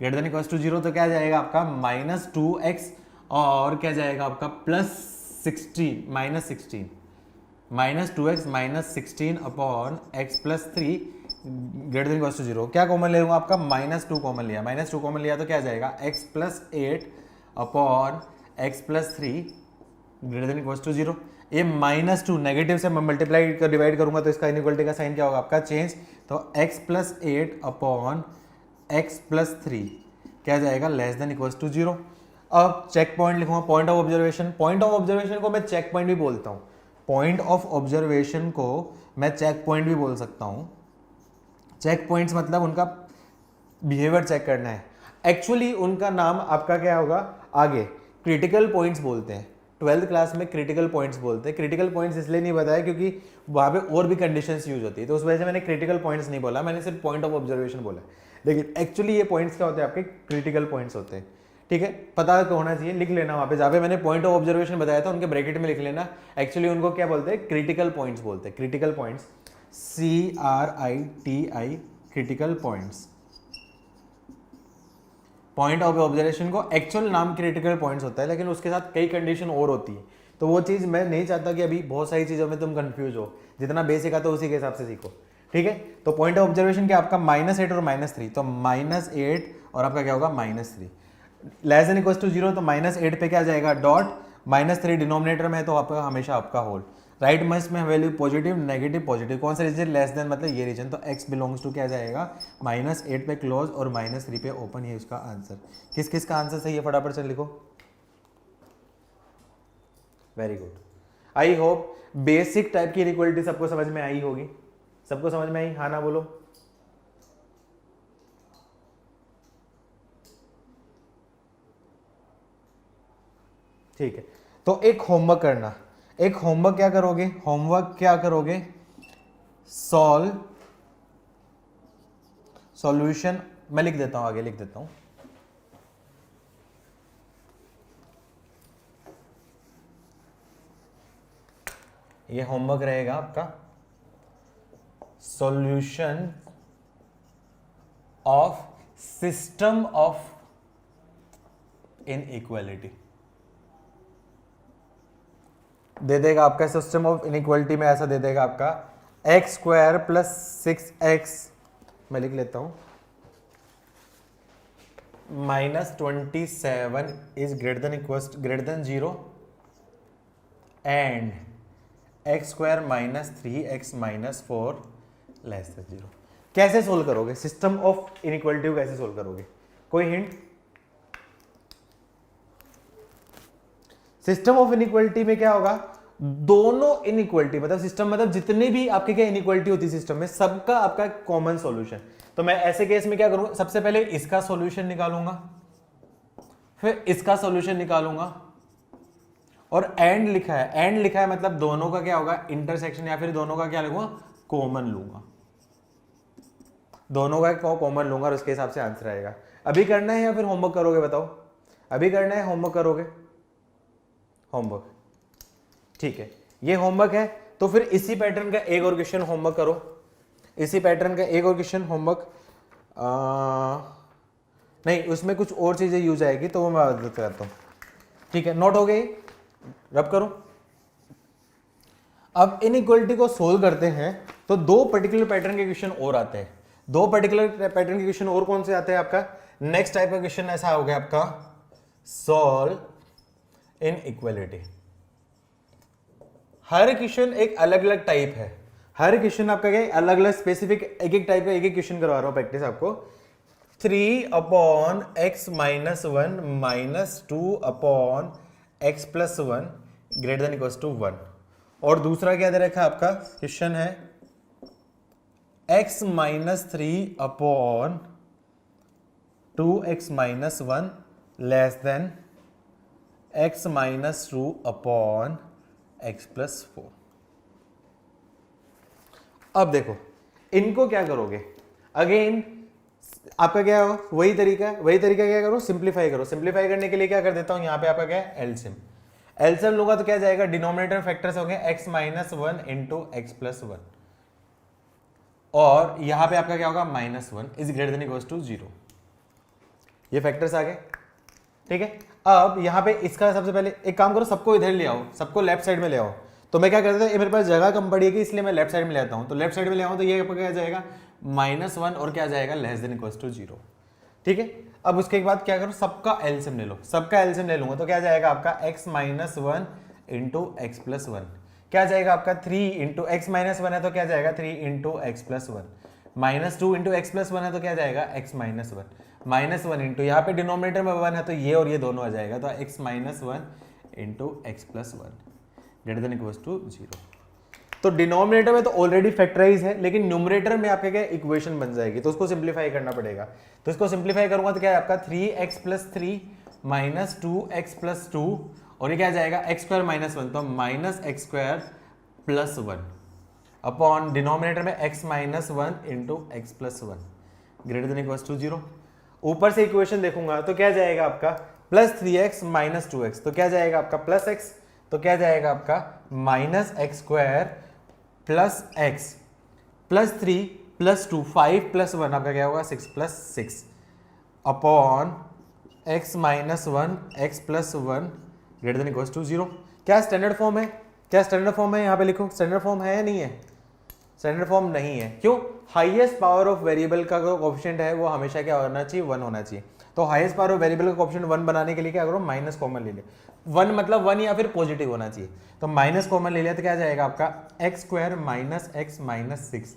> 0, तो क्या जाएगा आपका -2x और क्या जाएगा आपका -16 -2x - 16 upon x + 3 greater than equal to 0, क्या कॉमन ले लूँगा आपका -2 कॉमन लिया, -2 कॉमन लिया तो क्या आ जाएगा x+8 upon x+3 greater than equal to 0। ये -2 नेगेटिव से मैं मल्टीप्लाई कर डिवाइड करूंगा तो इसका इनइक्वालिटी का साइन क्या होगा आपका चेंज, तो x+8 अपॉन x+3 क्या जाएगा लेस देन इक्वल टू 0। अब चेक पॉइंट लिखूंगा, point of observation, point of observation को मैं चेक पॉइंट भी बोलता हूँ, पॉइंट ऑफ ऑब्जर्वेशन को मैं चेक पॉइंट भी बोल सकता हूँ। चेक पॉइंट्स मतलब उनका बिहेवियर चेक करना है, एक्चुअली उनका नाम आपका क्या होगा आगे क्रिटिकल पॉइंट्स बोलते हैं, 12th क्लास में क्रिटिकल पॉइंट्स बोलते हैं। क्रिटिकल पॉइंट्स इसलिए नहीं बताया क्योंकि वहाँ पे और भी कंडीशंस यूज होती है, तो उस वजह से मैंने क्रिटिकल पॉइंट्स नहीं बोला, मैंने सिर्फ पॉइंट ऑफ ऑब्जर्वेशन बोला। लेकिन एक्चुअली ये पॉइंट्स क्या होते हैं आपके क्रिटिकल पॉइंट्स होते हैं, ठीक है, पता तो होना चाहिए, लिख लेना वहाँ पे जहाँ पे मैंने पॉइंट ऑफ ऑब्जर्वेशन बताया था उनके ब्रैकेट में लिख लेना। एक्चुअली उनको क्या बोलते हैं क्रिटिकल पॉइंट्स बोलते हैं, critical points, CRITI critical points. Point of observation को एक्चुअल नाम क्रिटिकल पॉइंट्स होता है, लेकिन उसके साथ कई कंडीशन और होती है, तो वो चीज़ मैं नहीं चाहता कि अभी बहुत सारी चीज़ों में तुम कंफ्यूज हो, जितना बेसिक आता है उसी के हिसाब से सीखो, ठीक है। तो पॉइंट ऑफ ऑब्जर्वेशन क्या आपका -8 और -3, तो -8 और आपका क्या होगा -3 लेस देन इक्वल टू 0, तो -8 पे क्या जाएगा डॉट, -3 डिनोमिनेटर में है तो आपका हमेशा आपका होल, राइट मस्ट में वैल्यू पॉजिटिव नेगेटिव पॉजिटिव, कौन सा रीजन लेस देन मतलब ये रीजन, तो x बिलोंग्स टू क्या जाएगा -8 पे क्लोज और -3 पे ओपन, ये उसका आंसर। किस किस का आंसर सही है फटाफट से लिखो। Very good, I hope basic type की इनइक्वालिटी सबको समझ में आई होगी, सबको समझ में आई, हाँ ना बोलो। ठीक है, तो एक होमवर्क करना, एक होमवर्क क्या करोगे, होमवर्क क्या करोगे, सॉल्यूशन मैं लिख देता हूं, आगे लिख देता हूं, ये होमवर्क रहेगा आपका, solution of system of inequality दे देगा आपका, सिस्टम ऑफ इनइक्वालिटी में ऐसा दे देगा आपका x² + 6x, मैं लिख लेता हूं, -27 is greater than 0 and x² - 3x - 4 less than 0। कैसे सोल्व करोगे सिस्टम ऑफ इनइक्वालिटी को, कैसे सोल्व करोगे, कोई हिंट। सिस्टम ऑफ इनइक्वालिटी में क्या होगा, दोनों इनइक्वालिटी मतलब सिस्टम मतलब जितनी भी आपके क्या इनइक्वालिटी होती है सिस्टम में, सबका आपका कॉमन सॉल्यूशन। तो मैं ऐसे केस में क्या करूंगा, सबसे पहले इसका सॉल्यूशन निकालूंगा, फिर इसका सॉल्यूशन निकालूंगा, और एंड लिखा है, एंड लिखा है मतलब दोनों का क्या होगा इंटरसेक्शन, या फिर दोनों का क्या लूंगा कॉमन लूंगा, दोनों का कॉमन लूंगा और उसके हिसाब से आंसर आएगा। अभी करना है या फिर होमवर्क करोगे बताओ, अभी करना है होमवर्क करोगे, होमवर्क, ठीक है ये होमवर्क है। तो फिर इसी पैटर्न का एक और क्वेश्चन होमवर्क करो, इसी पैटर्न का एक और क्वेश्चन होमवर्क, नहीं उसमें कुछ और चीजें यूज आएगी तो वो मैं मदद करता हूं, ठीक है। नोट हो गई, रब करो। अब इनइक्वालिटी को सोल्व करते हैं तो दो पर्टिकुलर पैटर्न के क्वेश्चन और आते हैं, दो पर्टिकुलर पैटर्न के क्वेश्चन और कौन से आते हैं आपका, नेक्स्ट टाइप का क्वेश्चन ऐसा हो गया आपका सॉल्व इनइक्वालिटी। हर क्वेश्चन एक अलग अलग टाइप है, हर क्वेश्चन आपका क्या अलग अलग स्पेसिफिक, एक एक टाइप का एक एक क्वेश्चन करवा रहा हूं प्रैक्टिस आपको। 3/x - 1 - 2/x + 1 greater than equal to 1, और दूसरा क्या दे रखा है आपका क्वेश्चन है x - 3/2x - 1 less than x - 2/x + 4। अब देखो इनको क्या करोगे, अगेन आपका क्या हो वही तरीका है, वही तरीका क्या करो सिंप्लीफाई करो। सिंप्लीफाई करने के लिए क्या कर देता हूं, यहां पे आपका क्या है एलसीएम, एलसीएम लूंगा तो क्या जाएगा डिनोमिनेटर फैक्टर्स होंगे x - 1 × x + 1, और यहां पे आपका क्या होगा -1 is greater than equal to 0, ये फैक्टर्स आ गए, ठीक है। अब यहां पे इसका सबसे पहले एक काम करो, सबको इधर ले आओ, सबको लेफ्ट साइड में ले आओ। तो मैं क्या करता हूं, मेरे पास जगह कम पड़ी है कि इसलिए मैं लेफ्ट साइड में ले आता हूं, तो लेफ्ट साइड में ले आऊं तो ये क्या जाएगा -1 और क्या जाएगा लेस देन इक्वल्स टू 0। ठीक है, अब उसके बाद क्या करो, सबका एलसीएम ले लो, सबका एलसीएम ले लूंगा तो क्या जाएगा आपका x -1 इंटू एक्स प्लस 1, क्या जाएगा आपका 3 इंटू एक्स माइनस 1 है तो क्या जाएगा 3 into x plus 1, -2 into x plus 1 है तो क्या जाएगा x -1 इंटू यहाँ पे डिनोमिनेटर में 1 है तो ये और ये दोनों आ जाएगा, तो x -1 into x plus 1 greater than equals to 0। तो डिनोमिनेटर में तो ऑलरेडी फैक्टराइज है, लेकिन न्यूमरेटर में आपके क्या इक्वेशन बन जाएगी, तो उसको सिंप्लीफाई करना पड़ेगा। तो इसको सिंप्लीफाई करूंगा तो क्या है आपका 3x plus 3 minus 2x plus 2 और ये क्या जाएगा x स्क्वायर माइनस 1, तो minus x square plus 1 upon denominator में x minus 1 into x plus 1 greater than equals to 0। ऊपर से इक्वेशन देखूंगा तो क्या जाएगा आपका प्लस 3x माइनस 2x, तो क्या जाएगा आपका प्लस x, तो क्या जाएगा आपका minus x square plus x plus 3 plus 2 5 plus 1 आपका क्या होगा 6 plus 6 upon x minus 1 x plus 1 greater than equals to 0। क्या स्टैंडर्ड फॉर्म है, क्या स्टैंडर्ड फॉर्म है, यहाँ पे लिखो स्टैंडर्ड फॉर्म है या नहीं है, स्टैंडर्ड फॉर्म नहीं है। क्यों, हाईएस्ट पावर ऑफ वेरिएबल का जो कोएफिशिएंट है वो हमेशा क्या होना चाहिए 1 होना चाहिए। तो हाईएस्ट पावर ऑफ वेरिएबल का कोएफिशिएंट 1 बनाने के लिए क्या करो माइनस कॉमन ले ले, 1 मतलब 1 या फिर पॉजिटिव होना चाहिए, तो माइनस कॉमन ले लिया तो क्या जाएगा आपका x square minus x minus 6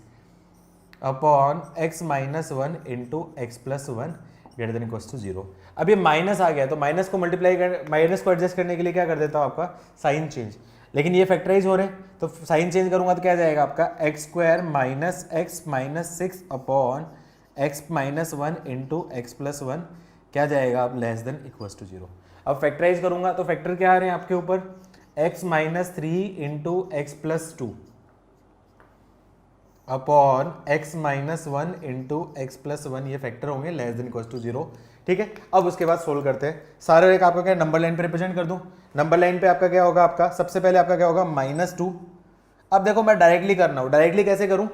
upon x minus 1 into x plus 1 greater than equals to 0। अब ये माइनस आ गया तो माइनस को मल्टीप्लाई कर, माइनस को एडजस्ट करने के लिए क्या कर देता हूँ आपका साइन चेंज, लेकिन ये फैक्टराइज हो रहे हैं तो साइन चेंज करूंगा तो क्या जाएगा आपका x square minus x minus 6 upon x minus 1 into x plus 1 क्या जाएगा आप लेस देन इक्वल्स टू 0। अब फैक्टराइज करूंगा तो फैक्टर क्या आ रहे हैं आपके ऊपर x minus 3 into x plus 2 upon x minus 1 into x plus 1, ये फैक्टर होंगे लेस देन इक्वल्स टू 0। ठीक है, अब उसके बाद सोल्व करते हैं सारे एक आपका क्या नंबर लाइन पे रिप्रेजेंट कर दूं, नंबर लाइन पे आपका क्या होगा आपका सबसे पहले आपका क्या होगा -2। अब देखो मैं डायरेक्टली करना हूं, डायरेक्टली कैसे करूं,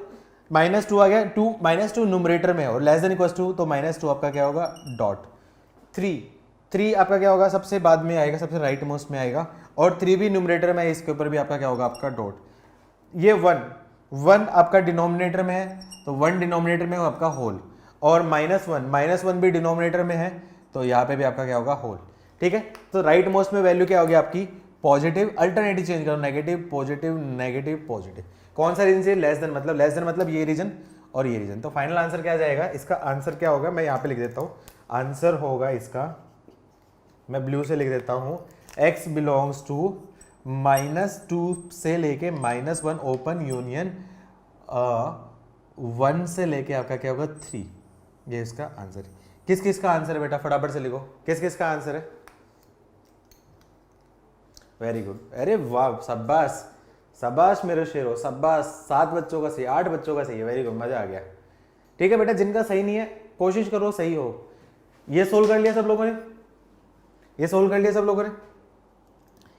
-2 आ गया, -2 न्यूमरेटर में और लेस देन इक्वल्स टू, तो -2 आपका क्या होगा डॉट 3 आपका क्या होगा सबसे बाद में आएगा, सबसे राइट मोस्ट में आएगा, और 3 भी न्यूमरेटर में है, इसके ऊपर भी आपका क्या होगा आपका डॉट। ये 1 आपका डिनोमिनेटर में है तो 1 डिनोमिनेटर में हो आपका होल, और -1 भी डिनोमिनेटर में है तो यहाँ पे भी आपका क्या होगा होल। ठीक है, तो राइट मोस्ट में वैल्यू क्या होगी आपकी पॉजिटिव, अल्टरनेटिव चेंज करो नेगेटिव पॉजिटिव नेगेटिव पॉजिटिव, कौन सा रीजन से लेस देन मतलब ये रीजन और ये रीजन। तो फाइनल आंसर क्या जाएगा, इसका आंसर क्या होगा मैं यहाँ पे लिख देता हूँ, आंसर होगा इसका, मैं ब्लू से लिख देता हूँ x बिलोंग्स टू -2 से लेके -1 ओपन यूनियन 1 से लेके आपका क्या होगा 3, ये इसका आंसर है। किस किस का आंसर है बेटा फटाफट से लिखो, किस किस का आंसर है, वेरी गुड, अरे वाह शाबाश शाबाश मेरे शेरो शाबाश, 7 बच्चों का सही, 8 बच्चों का सही है, वेरी गुड मजा आ गया। ठीक है बेटा, जिनका सही नहीं है कोशिश करो सही हो। ये सोल्व कर लिया सब लोगों ने, ये सोल्व कर लिया सब लोगों ने,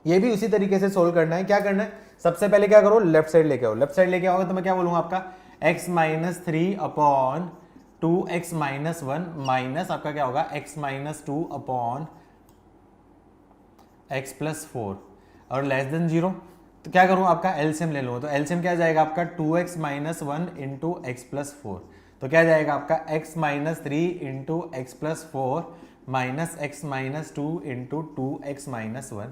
ये भी उसी तरीके से सोल्व करना है। क्या करना है, सबसे पहले क्या करो लेफ्ट साइड लेके आओ, लेफ्ट साइड लेके आओगे तो मैं क्या बोलूंगा आपका x minus 3 upon 2x minus 1 minus आपका क्या होगा x minus 2 upon x plus 4 और लेस देन 0। तो क्या करूं आपका एलसीएम ले लूँ, तो एलसीएम क्या जाएगा आपका 2x minus 1 into x plus 4, तो क्या जाएगा आपका x minus 3 into x plus 4 minus x minus 2 into 2x minus 1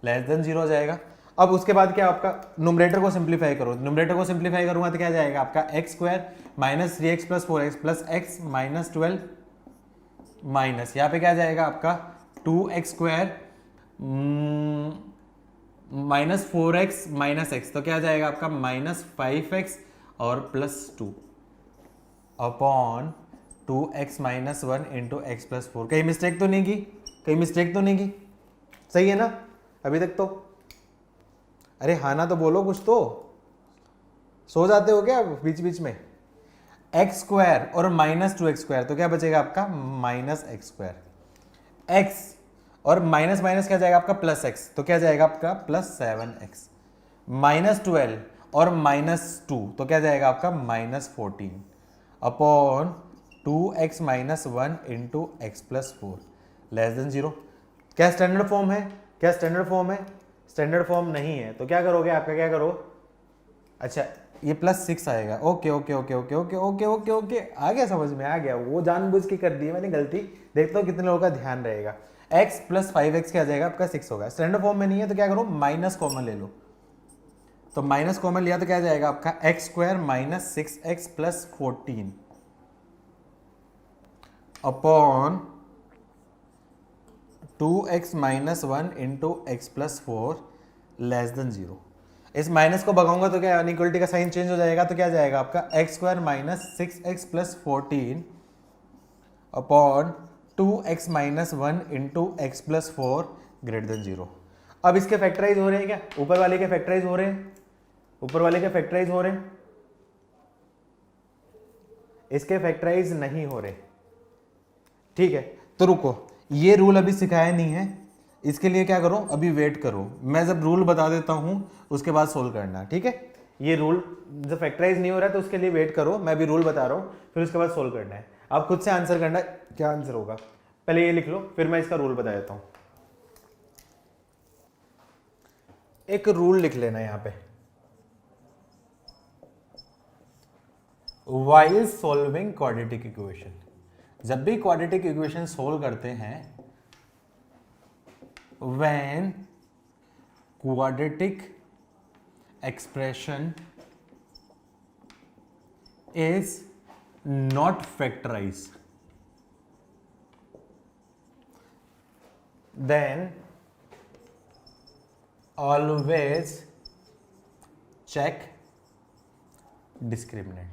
less than 0 हो जाएगा। अब उसके बाद क्या आपका न्यूमरेटर को सिंप्लीफाई करो, न्यूमरेटर को सिंप्लीफाई करूंगा तो क्या जाएगा आपका x square minus 3x plus 4x plus x minus 12 minus यहाँ पे क्या जाएगा आपका 2x square minus 4x minus x, तो क्या जाएगा आपका माइनस 5x और plus 2 upon 2x minus 1 into x plus 4। कहीं मिस्टेक तो नहीं की, कहीं मिस्टेक तो नहीं की, सही है ना अभी तक तो, अरे हाँ ना तो बोलो कुछ तो, सो जाते हो क्या बीच बीच में। एक्स स्क्वायर और माइनस 2x स्क्वायर, तो क्या बचेगा आपका माइनस एक्स स्क्वायर, एक्स और माइनस माइनस क्या जाएगा आपका प्लस एक्स, तो क्या जाएगा आपका प्लस 7x माइनस 12 और माइनस 2, तो क्या जाएगा आपका minus 14 upon 2x minus 1 into x plus 4 less than 0। क्या स्टैंडर्ड फॉर्म है, क्या स्टैंडर्ड फॉर्म है, स्टैंडर्ड फॉर्म नहीं है, तो क्या करोगे आपका क्या करो, अच्छा ये +6 आएगा। Okay okay okay okay okay okay okay okay, आ गया समझ में, आ गया। वो जानबूझ के कर दी मैंने गलती। देखता हूँ कितने लोगों का ध्यान रहेगा। x + 5x क्या आ जाएगा आपका 6 होगा। स्टैंडर्ड फॉर्म में नहीं है तो क्या करो, माइनस कॉमन ले लो। तो माइनस कॉमन लिया तो क्या आ जाएगा आपका x² - 6x + 14 upon 2x - 1 × x + 4 < 0। इस माइनस को भगाऊंगा तो क्या इनइक्वालिटी का साइन चेंज हो जाएगा, तो क्या जाएगा आपका x² - 6x + 14 upon 2x - 1 × x + 4 < 0। अब इसके फैक्टराइज हो रहे हैं क्या, ऊपर वाले के फैक्टराइज हो रहे हैं, ऊपर वाले के फैक्टराइज हो रहे हैं, इसके फैक्टराइज नहीं हो रहे। ठीक है, तो रुको, ये रूल अभी सिखाया नहीं है, इसके लिए क्या करो, अभी वेट करो, मैं जब रूल बता देता हूं उसके बाद सोल्व करना। ठीक है, ये रूल जब फैक्टराइज नहीं हो रहा है तो उसके लिए वेट करो, मैं अभी रूल बता रहा हूं, फिर उसके बाद सोल्व करना है। आप खुद से आंसर करना है, क्या आंसर होगा पहले ये लिख लो, फिर मैं इसका रूल बता देता हूं। एक रूल लिख लेना यहां पे, व्हाइल सॉल्विंग क्वाड्रेटिक इक्वेशन। जब भी क्वाड्रेटिक इक्वेशन सोल्व करते हैं, when quadratic expression is not factorized, then always check discriminant।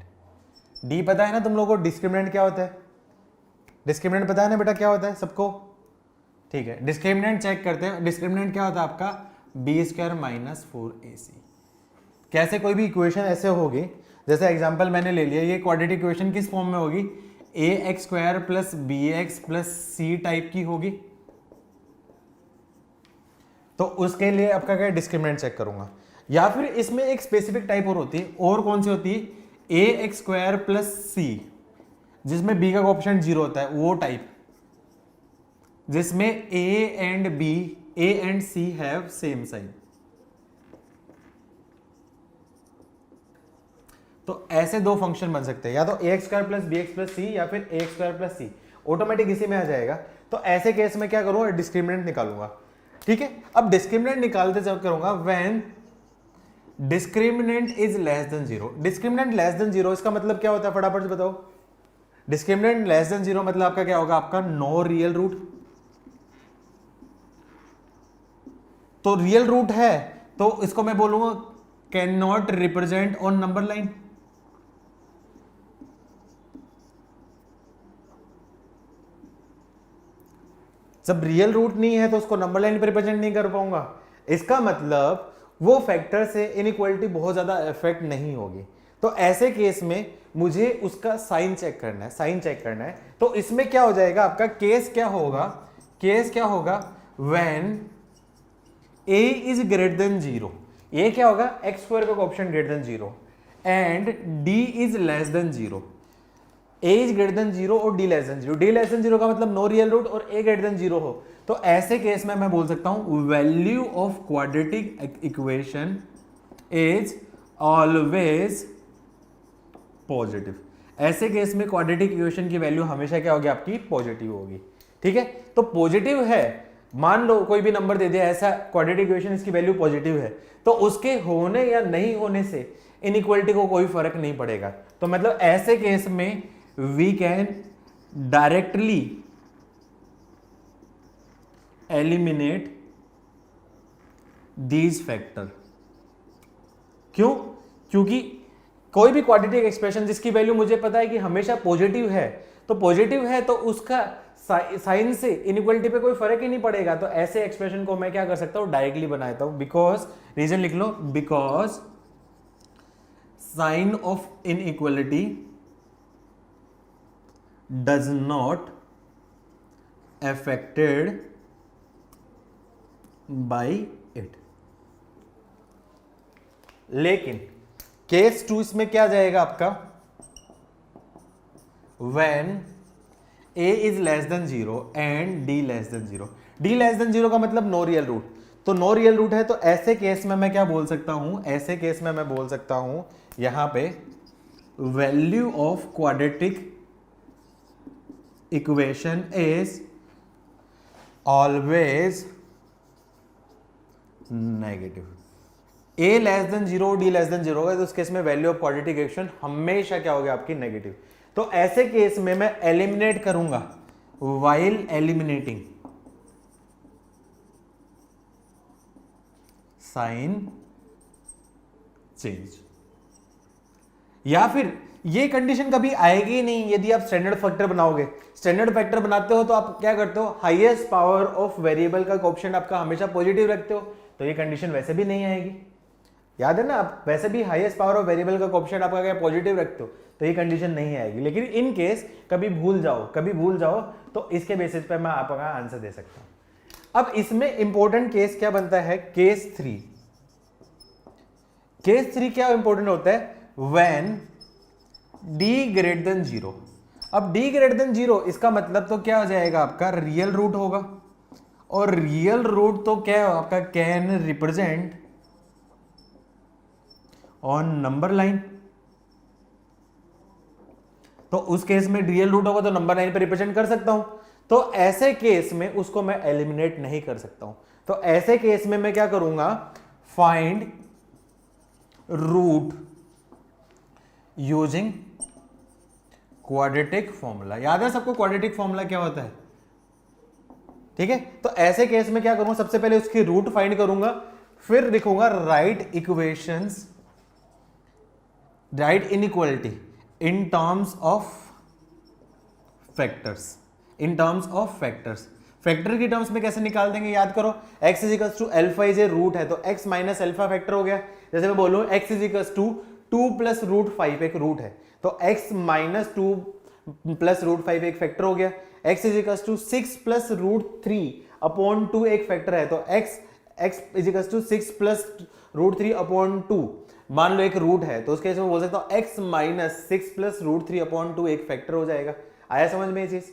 D पता है ना तुम लोगों को डिस्क्रिमिनेंट क्या होता है, डिस्क्रिमिनेंट पता है ना बेटा क्या होता है सबको। ठीक है, डिस्क्रिमिनेंट चेक करते हैं। डिस्क्रिमिनेंट क्या होता है आपका b² - 4ac। कैसे कोई भी इक्वेशन ऐसे होगी, जैसे एग्जांपल मैंने ले लिया, ये क्वाड्रेटिक इक्वेशन किस फॉर्म में होगी, ax² + bx + c टाइप की होगी, तो उसके लिए आपका क्या डिस्क्रिमिनेंट चेक करूंगा। या फिर इसमें एक स्पेसिफिक टाइप और होती है, और कौन सी होती है, ax² + c, जिसमें b का ऑप्शन 0 होता है, वो टाइप जिसमें a and c have same sign. तो ऐसे दो फंक्शन बन सकते हैं, या तो ax² + bx + c या फिर ax² + c, ऑटोमेटिक इसी में आ जाएगा। तो ऐसे केस में क्या करूंगा, डिस्क्रिमिनेंट निकालूंगा। ठीक है, अब डिस्क्रिमिनेंट निकालते जब करूंगा व्हेन डिस्क्रिमिनेंट इज <0। डिस्क्रिमिनेंट <0 इसका मतलब क्या होता है, फटाफट से बताओ। डिस्क्रिमिनेंट <0 मतलब आपका क्या होगा, आपका नो रियल रूट। तो रियल रूट है तो इसको मैं बोलूंगा can not represent on number line. जब रियल रूट नहीं है तो उसको नंबर लाइन पर रिप्रेजेंट नहीं कर पाऊंगा। इसका मतलब वो फैक्टर से इनइक्वालिटी बहुत ज्यादा इफेक्ट नहीं होगी। तो ऐसे केस में मुझे उसका साइन चेक करना है, साइन चेक करना है। तो इसमें क्या हो जाएगा आपका, केस क्या होगा, केस क्या होगा, व्हेन a इज ग्रेटर 0, ये क्या होगा, x² का option <0 and d is <0। a is greater 0 और d <0। d <0 का मतलब नो रियल रूट और a <0 हो, तो ऐसे केस में मैं बोल सकता हूं value of quadratic equation is always positive. ऐसे केस में क्वाड्रेटिक इक्वेशन की वैल्यू हमेशा क्या होगी, आपकी पॉजिटिव होगी। ठीक है, तो पॉजिटिव है, मान लो कोई भी नंबर दे दिया ऐसा क्वाड्रेटिक इक्वेशन, इसकी वैल्यू पॉजिटिव है, तो उसके होने या नहीं होने से इनइक्वालिटी को कोई फर्क नहीं पड़ेगा। तो मतलब ऐसे केस में we can directly eliminate these factor. क्यों, क्योंकि कोई भी क्वाड्रेटिक एक्सप्रेशन जिसकी वैल्यू मुझे पता है कि हमेशा पॉजिटिव है, तो पॉजिटिव है तो उसका साइन से इनइक्वालिटी पे कोई फर्क ही नहीं पड़ेगा। तो ऐसे एक्सप्रेशन को मैं क्या कर सकता हूं, डायरेक्टली बना देता हूं। बिकॉज, रीजन लिख लो, because sign of inequality does not affected by it. लेकिन केस 2 इसमें क्या जाएगा आपका, when a is <0 and d <0। d <0 का मतलब नो रियल रूट। तो नो रियल रूट है, तो ऐसे केस में मैं क्या बोल सकता हूं, ऐसे केस में मैं बोल सकता हूं यहां पे value of quadratic equation is always negative. a less than 0, d less than 0 होगा, तो उस केस में वैल्यू ऑफ क्वाड्रेटिक इक्वेशन हमेशा क्या होगी आपकी, नेगेटिव। तो ऐसे केस में मैं एलिमिनेट करूंगा, व्हाइल एलिमिनेटिंग साइन चेंज। या फिर ये कंडीशन कभी आएगी नहीं यदि आप स्टैंडर्ड फैक्टर बनाओगे। स्टैंडर्ड फैक्टर बनाते हो तो आप क्या करते हो, हाईएस्ट पावर ऑफ वेरिएबल का कोएफिशिएंट आपका हमेशा पॉजिटिव रखते हो, तो ये कंडीशन वैसे भी नहीं आएगी। याद है ना, आप वैसे भी हाईएस्ट पावर ऑफ वेरिएबल का कोएफिशिएंट आपका क्या पॉजिटिव रखते हो, तो ये कंडीशन नहीं आएगी। लेकिन इन केस कभी भूल जाओ तो इसके बेसिस पे मैं आपका आंसर दे सकता हूं। अब इसमें इंपॉर्टेंट केस क्या बनता है, केस 3। केस 3 क्या इंपॉर्टेंट होता है, व्हेन d ग्रेटर देन 0। अब d ग्रेटर देन 0 इसका मतलब तो क्या हो जाएगा आपका, रियल रूट होगा, और रियल रूट तो क्या है आपका, can represent on number line. तो उस केस में रियल रूट होगा तो नंबर लाइन पे रिप्रेजेंट कर सकता हूं। तो ऐसे केस में उसको मैं एलिमिनेट नहीं कर सकता हूं। तो ऐसे केस में मैं क्या करूंगा, find root using quadratic formula. याद है सबको क्वाड्रेटिक फॉर्मूला क्या होता है, ठीक है। तो ऐसे केस में क्या करूंगा, सबसे पहले उसकी रूट फाइंड करूंगा, फिर लिखूंगा write equations, write inequality in terms of factors, in terms of factors. Factor की टर्म्स में कैसे निकाल देंगे, याद करो, x equals to alpha is a root है, तो x माइनस अल्फा फैक्टर हो गया। जैसे मैं बोलूं x equals to 2 plus root 5 एक रूट है, तो x माइनस 2 प्लस रूट 5 एक फैक्टर हो गया। x equals to 6 plus root 3 upon 2 एक फैक्टर है, तो x equals to 6 plus root 3 upon 2 मान लो एक रूट है, तो उसके केस में बोल सकता हूं x minus 6 plus root 3 upon 2 एक फैक्टर हो जाएगा। आया समझ में ये चीज।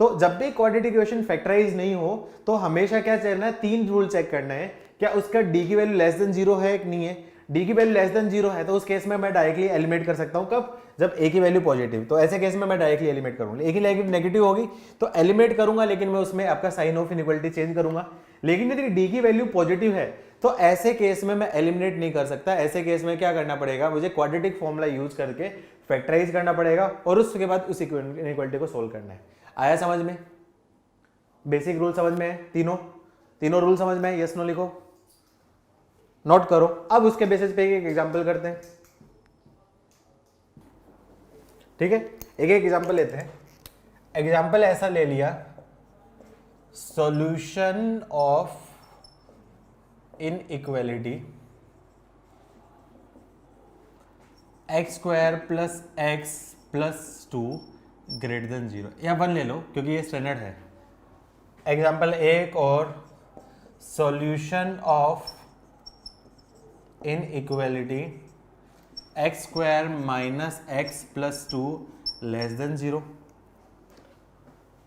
तो जब भी क्वाड्रेटिक इक्वेशन फैक्टराइज नहीं हो तो हमेशा क्या करना है, 3 रूल चेक करना है, क्या उसका d की वैल्यू लेस देन 0 है कि नहीं है। d की वैल्यू लेस देन 0 है तो उस केस में मैं डायरेक्टली एलिमिनेट कर सकता हूं, कब, जब a की वैल्यू पॉजिटिव, तो ऐसे केस में मैं डायरेक्टली एलिमिनेट करूंगा। a की वैल्यू नेगेटिव होगी तो एलिमिनेट करूंगा, लेकिन मैं उसमें आपका साइन ऑफ इनइक्वालिटी चेंज करूंगा। लेकिन यदि d की वैल्यू पॉजिटिव है तो ऐसे केस में मैं एलिमिनेट नहीं कर सकता। ऐसे केस में क्या करना पड़ेगा, मुझे क्वाड्रेटिक फॉर्मूला यूज करके फैक्टराइज करना पड़ेगा और उसके बाद उस इनइक्वालिटी को सोल्व करना है। आया समझ में, बेसिक रूल समझ में है, तीनों रूल समझ में है, यस नो लिखो, नोट करो। अब उसके बेसिस पे एक एग्जांपल करते हैं, ठीक है। एक एग्जांपल लेते हैं। एग्जांपल ऐसा ले लिया, solution of inequality x square plus x plus 2 greater than 0, या 1 ले लो क्योंकि ये स्टैंडर्ड है। एग्जांपल एक और, solution of inequality x square minus x plus 2 less than 0।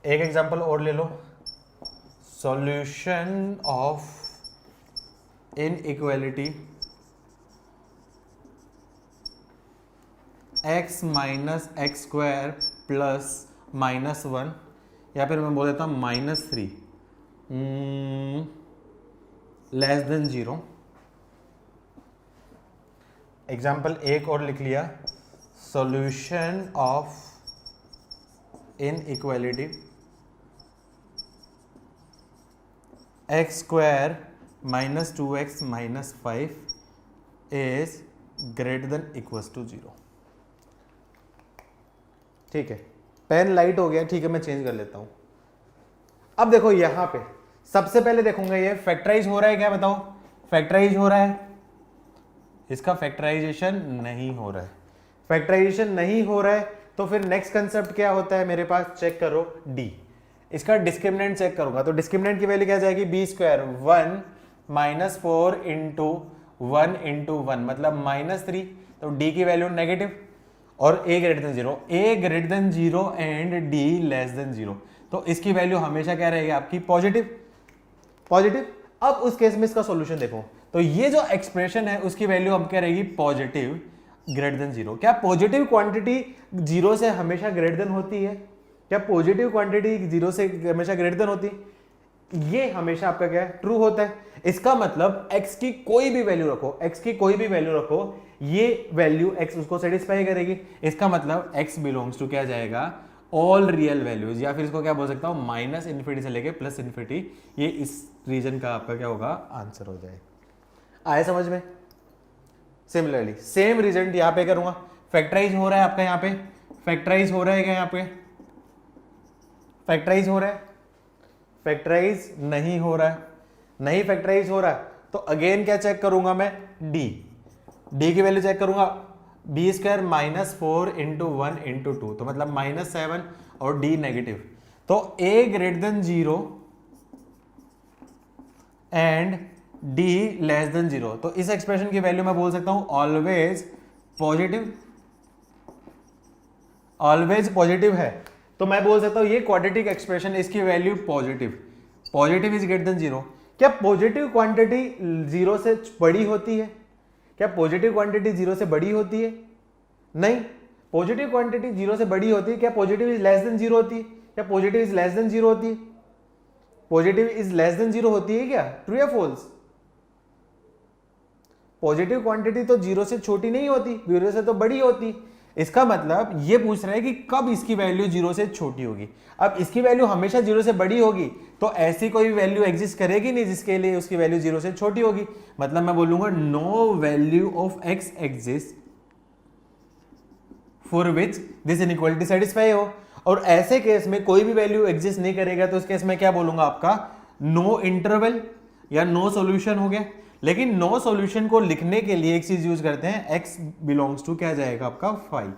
एक एग्जांपल और ले लो, solution of inequality x minus x square plus -1, या फिर मैं बोल देता हूँ -3 लेस देन 0। एग्जाम्पल एक और लिख लिया, solution of inequality x square minus 2x minus 5 is greater than equals to 0। ठीक है, पेन लाइट हो गया, ठीक है, मैं चेंज कर लेता हूं। अब देखो यहां पे सबसे पहले देखूंगा ये फैक्टराइज हो रहा है क्या, बताओ, फैक्टराइज हो रहा है, इसका फैक्टराइजेशन नहीं हो रहा है। फैक्टराइजेशन नहीं हो रहा है तो फिर नेक्स्ट कंसेप्ट क्या होता है मेरे पास, चेक करो डी, इसका डिस्क्रिमिनेंट चेक करूंगा। तो डिस्क्रिमिनेंट की वैल्यू क्या जाएगी, B square 1 minus 4 into 1 into 1 मतलब -3, तो डी की वैल्यू नेगेटिव और A greater than 0, A greater than 0 and D less than 0, तो इसकी वैल्यू हमेशा क्या रहेगी आपकी, पॉजिटिव। पॉजिटिव अब उस केस में इसका सॉल्यूशन देखो, तो ये जो एक्सप्रेशन है उसकी वैल्यू अब क्या रहेगी, पॉजिटिव ग्रेटर देन जीरो। क्या पॉजिटिव क्वांटिटी जीरो से हमेशा ग्रेटर देन होती है? क्या पॉजिटिव क्वांटिटी जीरो से हमेशा ग्रेटर देन होती है? ये हमेशा आपका क्या है, ट्रू होता है। इसका मतलब x की कोई भी वैल्यू रखो, x की कोई भी वैल्यू रखो, ये वैल्यू x उसको सेटिस्फाई करेगी। इसका मतलब x बिलोंग्स टू क्या जाएगा, ऑल रियल वैल्यूज, या फिर इसको क्या बोल सकता हूं, माइनस इन्फिनिटी से लेके प्लस इन्फिनिटी, ये इस रीजन का आपका क्या होगा, आंसर हो जाएगा। आया समझ में? सिमिलरली सेम रीजन यहां पे करूंगा, फैक्टराइज हो रहा है आपका, यहां पे फैक्टराइज हो रहा है क्या, यहां पे फैक्टराइज हो रहा है, फैक्टराइज नहीं हो रहा है, नहीं फैक्टराइज हो रहा है, तो अगेन क्या चेक करूंगा मैं, डी की वैल्यू चेक करूंगा, B square minus 4 into 1 into 2, तो मतलब -7 और डी नेगेटिव, तो A greater than zero and D less than zero, तो इस एक्सप्रेशन की वैल्यू मैं बोल सकता हूं ऑलवेज पॉजिटिव, ऑलवेज पॉजिटिव है। तो मैं बोल सकता हूं ये क्वाड्रेटिक एक्सप्रेशन, इसकी value positive, positive is greater than zero. क्या पॉजिटिव क्वांटिटी जीरो से बड़ी होती है? क्या पॉजिटिव क्वांटिटी जीरो से बड़ी होती है? नहीं, पॉजिटिव क्वांटिटी जीरो से बड़ी होती है। क्या positive is less than zero होती है? क्या positive is less than zero होती है? Positive is less than zero होती है क्या? ट्रू या फॉल्स? पॉजिटिव क्वांटिटी तो जीरो से छोटी नहीं होती, जीरो से तो बड़ी होती। इसका मतलब ये पूछ रहा है कि कब इसकी वैल्यू जीरो से छोटी होगी। अब इसकी वैल्यू हमेशा जीरो से बड़ी होगी, तो ऐसी कोई वैल्यू एग्जिस्ट करेगी नहीं जिसके लिए उसकी वैल्यू जीरो से छोटी होगी। मतलब मैं बोलूंगा no value of x exist for which this inequality satisfy हो। और ऐसे केस में कोई भी वैल्यू एग्जिस्ट नहीं करेगा, तो उस केस में क्या बोलूंगा, आपका नो इंटरवल या नो सॉल्यूशन हो गया। लेकिन नो सॉल्यूशन को लिखने के लिए एक चीज यूज करते हैं, x बिलोंग्स टू क्या जाएगा आपका, फाइव।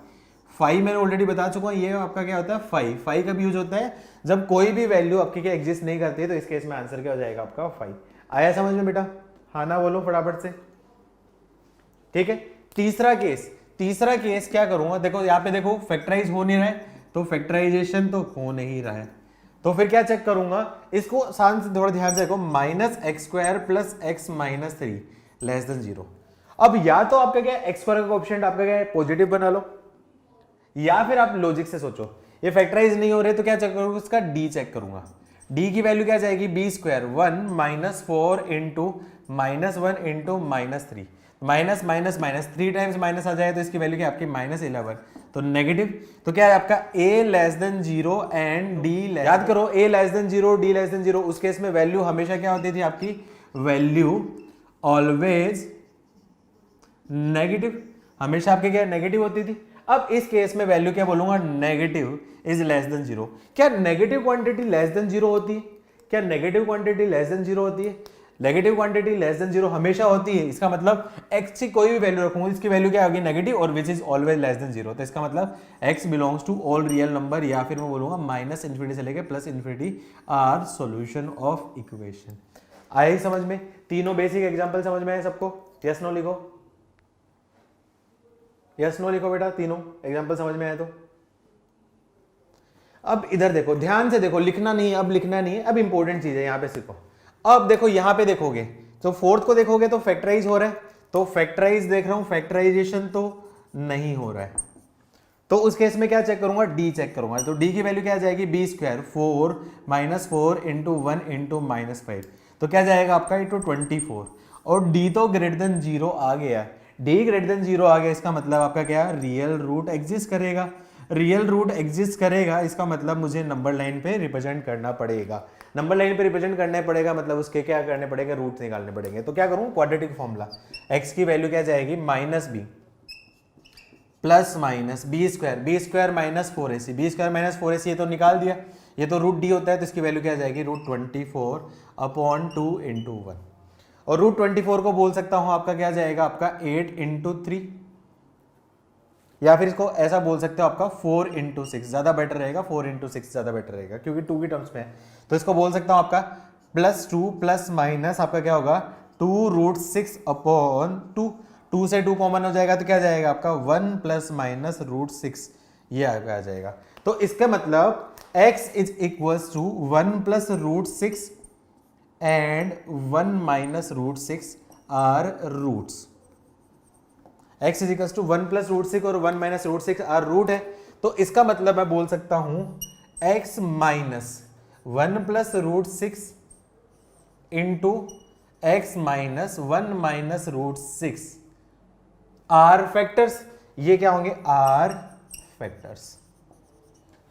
फाइव मैंने ऑलरेडी बता चुका हूं, ये आपका क्या होता है, फाइव। फाइव कब यूज होता है, जब कोई भी वैल्यू आपकी क्या एग्जिस्ट नहीं करती है, तो इस केस में आंसर क्या हो जाएगा आपका, फाइव। आया समझ में बेटा? हाँ ना बोलो फटाफट से, ठीक है। तीसरा केस, तीसरा केस क्या करूंगा, देखो यहाँ पे देखो फैक्टराइज हो नहीं रहा है, तो फैक्टराइजेशन तो हो नहीं रहा है, तो फिर क्या चेक करूंगा, इसको शांत से थोड़ा ध्यान से देखो, minus x square plus x minus 3 less than zero. अब या तो आपका क्या एक्स स्क्वायर का ऑप्शन आपका क्या है, पॉजिटिव बना लो, या फिर आप लॉजिक से सोचो ये फैक्टराइज नहीं हो रहे, तो क्या चेक करूंगा, इसका डी चेक करूंगा। डी की वैल्यू क्या जाएगी, B square 1 minus 4 into -1 into -3, minus minus minus 3 times minus आ जाए तो इसकी वैल्यू क्या आपकी -11, तो नेगेटिव। तो क्या है आपका a less than zero and d less, याद करो a less than zero, d less than zero, उस केस में वैल्यू हमेशा क्या होती थी आपकी, वैल्यू ऑलवेज नेगेटिव, हमेशा आपके क्या नेगेटिव होती थी। अब इस केस में वैल्यू क्या बोलूंगा, negative is less than zero. क्या negative quantity less than zero होती है? क्या negative quantity less than zero होती है? Negative quantity less than zero हमेशा होती है। इसका मतलब x की कोई भी वैल्यू रखूंगा, इसकी वैल्यू क्या होगी, नेगेटिव, और which is always less than zero. तो इसका मतलब x belongs to all real number, या फिर मैं बोलूंगा माइनस इन्फिनिटी से लेके plus infinity are solution of equation. आए समझ में? तीनों बेसिक एग्जांपल समझ में आए सबको? यस नो लिखो, यस नो लिखो बेटा, तीनों एग्जांपल समझ में आए तो। अब इधर देखो, ध्यान से देखो, लिखना नहीं है, अब लिखना नहीं है, अब इंपॉर्टेंट चीज है, यहां पे सीखो। अब देखो यहां पे देखोगे तो फोर्थ को देखोगे तो फैक्टराइज हो रहा है, तो फैक्टराइज देख रहा हूं, फैक्टराइजेशन तो नहीं हो रहा है, तो उस केस में क्या चेक करूंगा, डी चेक करूंगा। तो डी की वैल्यू क्या आ जाएगी, B square 4 minus 4 into 1 into -5, तो क्या जाएगा आपका इंटू 24, और डी तो ग्रेटर देन जीरो आ गया, डी ग्रेटर देन जीरो आ गया, इसका मतलब आपका क्या, रियल रूट एग्जिस्ट करेगा। रियल रूट एग्जिस्ट करेगा, इसका मतलब मुझे नंबर लाइन पे रिप्रेजेंट करना पड़ेगा। नंबर लाइन पे रिप्रेजेंट करना पड़ेगा, मतलब उसके क्या करने पड़ेगा, रूट्स निकालने पड़ेंगे। तो क्या करूं, क्वाड्रेटिक फॉर्मूला, x की वैल्यू क्या जाएगी, minus b plus minus b square minus 4ac, b square minus 4ac, ये तो निकाल दिया, ये तो रूट डी होता है, तो इसकी वैल्यू क्या जाएगी, रूट 24 अपॉन 2 इंटू 1, और रूट 24 को बोल सकता हूं आपका क्या जाएगा, आपका 8 इंटू 3, या फिर इसको ऐसा बोल सकते हो आपका 4 इंटू 6, ज्यादा बेटर रहेगा, 4 इंटू 6 ज्यादा बेटर रहेगा, क्योंकि 2 की टर्म्स में है। तो इसको बोल सकता हूं आपका +2 प्लस माइनस आपका क्या होगा, 2 रूट 6 अपॉन 2, 2 से 2 कॉमन हो जाएगा, तो क्या जाएगा आपका 1 प्लस माइनस रूट 6, ये आ जाएगा। तो इसका मतलब x is equals to 1 plus root 6 and 1 minus root 6 are roots. x is equal to 1 plus root 6 और 1 माइनस रूट 6 आर रूट है, तो इसका मतलब मैं बोल सकता हूं x minus 1 plus root 6 into x minus 1 minus root 6 are factors. ये क्या होंगे? Are factors.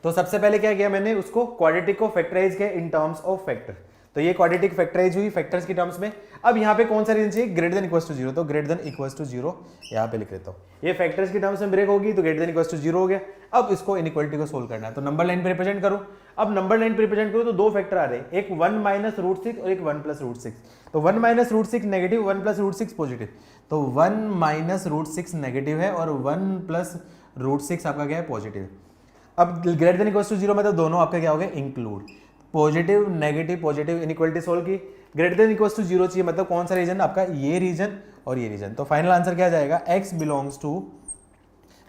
तो सबसे पहले क्या किया मैंने, उसको क्वाड्रेटिक को फैक्टराइज किया इन टर्म्स ऑफ फैक्टर, तो ये क्वाड्रेटिक फैक्टराइज हुई फैक्टर्स की टर्म्स में। अब यहाँ पे कौन सा रीजन चाहिए? ग्रेटर देन इक्वल्स टू 0, तो ग्रेटर देन इक्वल्स टू 0 यहाँ पे लिख देता हूँ। ये फैक्टर्स की टर्म्स में ब्रेक होगी तो ग्रेटर देन इक्वल्स टू 0 हो गया। अब इसको इनइक्वालिटी को सोल्व करना है, तो नंबर लाइन पे रिप्रेजेंट करूँ। अब नंबर लाइन पे रिप्रेजेंट करूँ तो दो फैक्टर आ रहे हैं, एक 1 माइनस रूट 6 और एक 1 प्लस रूट 6। तो 1 minus root 6 negative, 1 plus root 6 positive, तो 1 माइनस रूट 6 नेगेटिव है और 1 प्लस रूट 6 आपका क्या है? पॉजिटिव। अब ग्रेटर देन इक्वल्स टू 0 मतलब दोनों आपका क्या हो गया? Include. Positive negative positive inequality solve की। ग्रेटर देन इक्वल्स टू 0 चाहिए मतलब कौन सा रीजन? आपका ये रीजन और ये रीजन। तो फाइनल आंसर क्या जाएगा? x बिलोंग्स टू,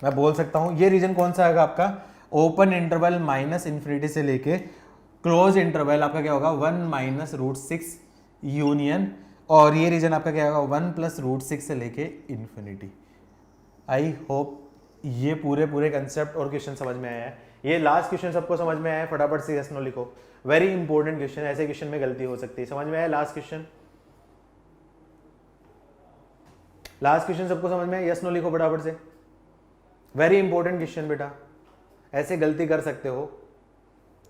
मैं बोल सकता हूं ये रीजन कौन सा आएगा आपका? ओपन इंटरवल माइनस इंफिनिटी से लेके क्लोज इंटरवल आपका क्या होगा? 1 माइनस रूट 6 यूनियन, और ये रीजन आपका क्या होगा? 1 प्लस रूट 6 से लेके इंफिनिटी। आई होप ये पूरे कंसेप्ट और क्वेश्चन समझ में आया है। ये लास्ट क्वेश्चन सबको समझ में आया है? फटाफट से यस नो लिखो। वेरी इंपॉर्टेंट क्वेश्चन, ऐसे क्वेश्चन में गलती हो सकती है। समझ में आया लास्ट क्वेश्चन? लास्ट क्वेश्चन सबको समझ में आया? यस नो लिखो फटाफट से। वेरी इंपॉर्टेंट क्वेश्चन बेटा, ऐसे गलती कर सकते हो,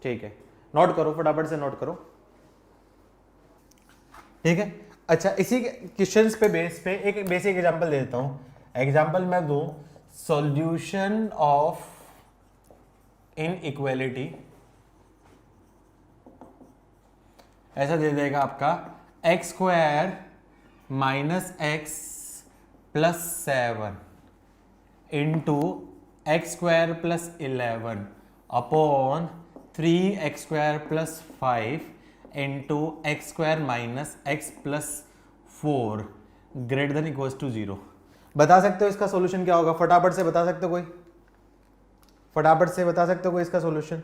ठीक है? नोट करो फटाफट से, नोट करो, ठीक है? अच्छा, इसी क्वेश्चंस पे बेस पे एक बेसिक एग्जांपल दे देता हूं। एग्जांपल मैं दूं, सॉल्यूशन ऑफ इनइक्वालिटी ऐसा दे देगा आपका x square minus x plus 7 into x square plus 11 upon 3x square plus 5 into x square minus x plus 4 greater than equals to 0। बता सकते हो इसका सॉल्यूशन क्या होगा? फटाफट से बता सकते हो कोई? फटाफट से बता सकते हो कोई इसका सॉल्यूशन?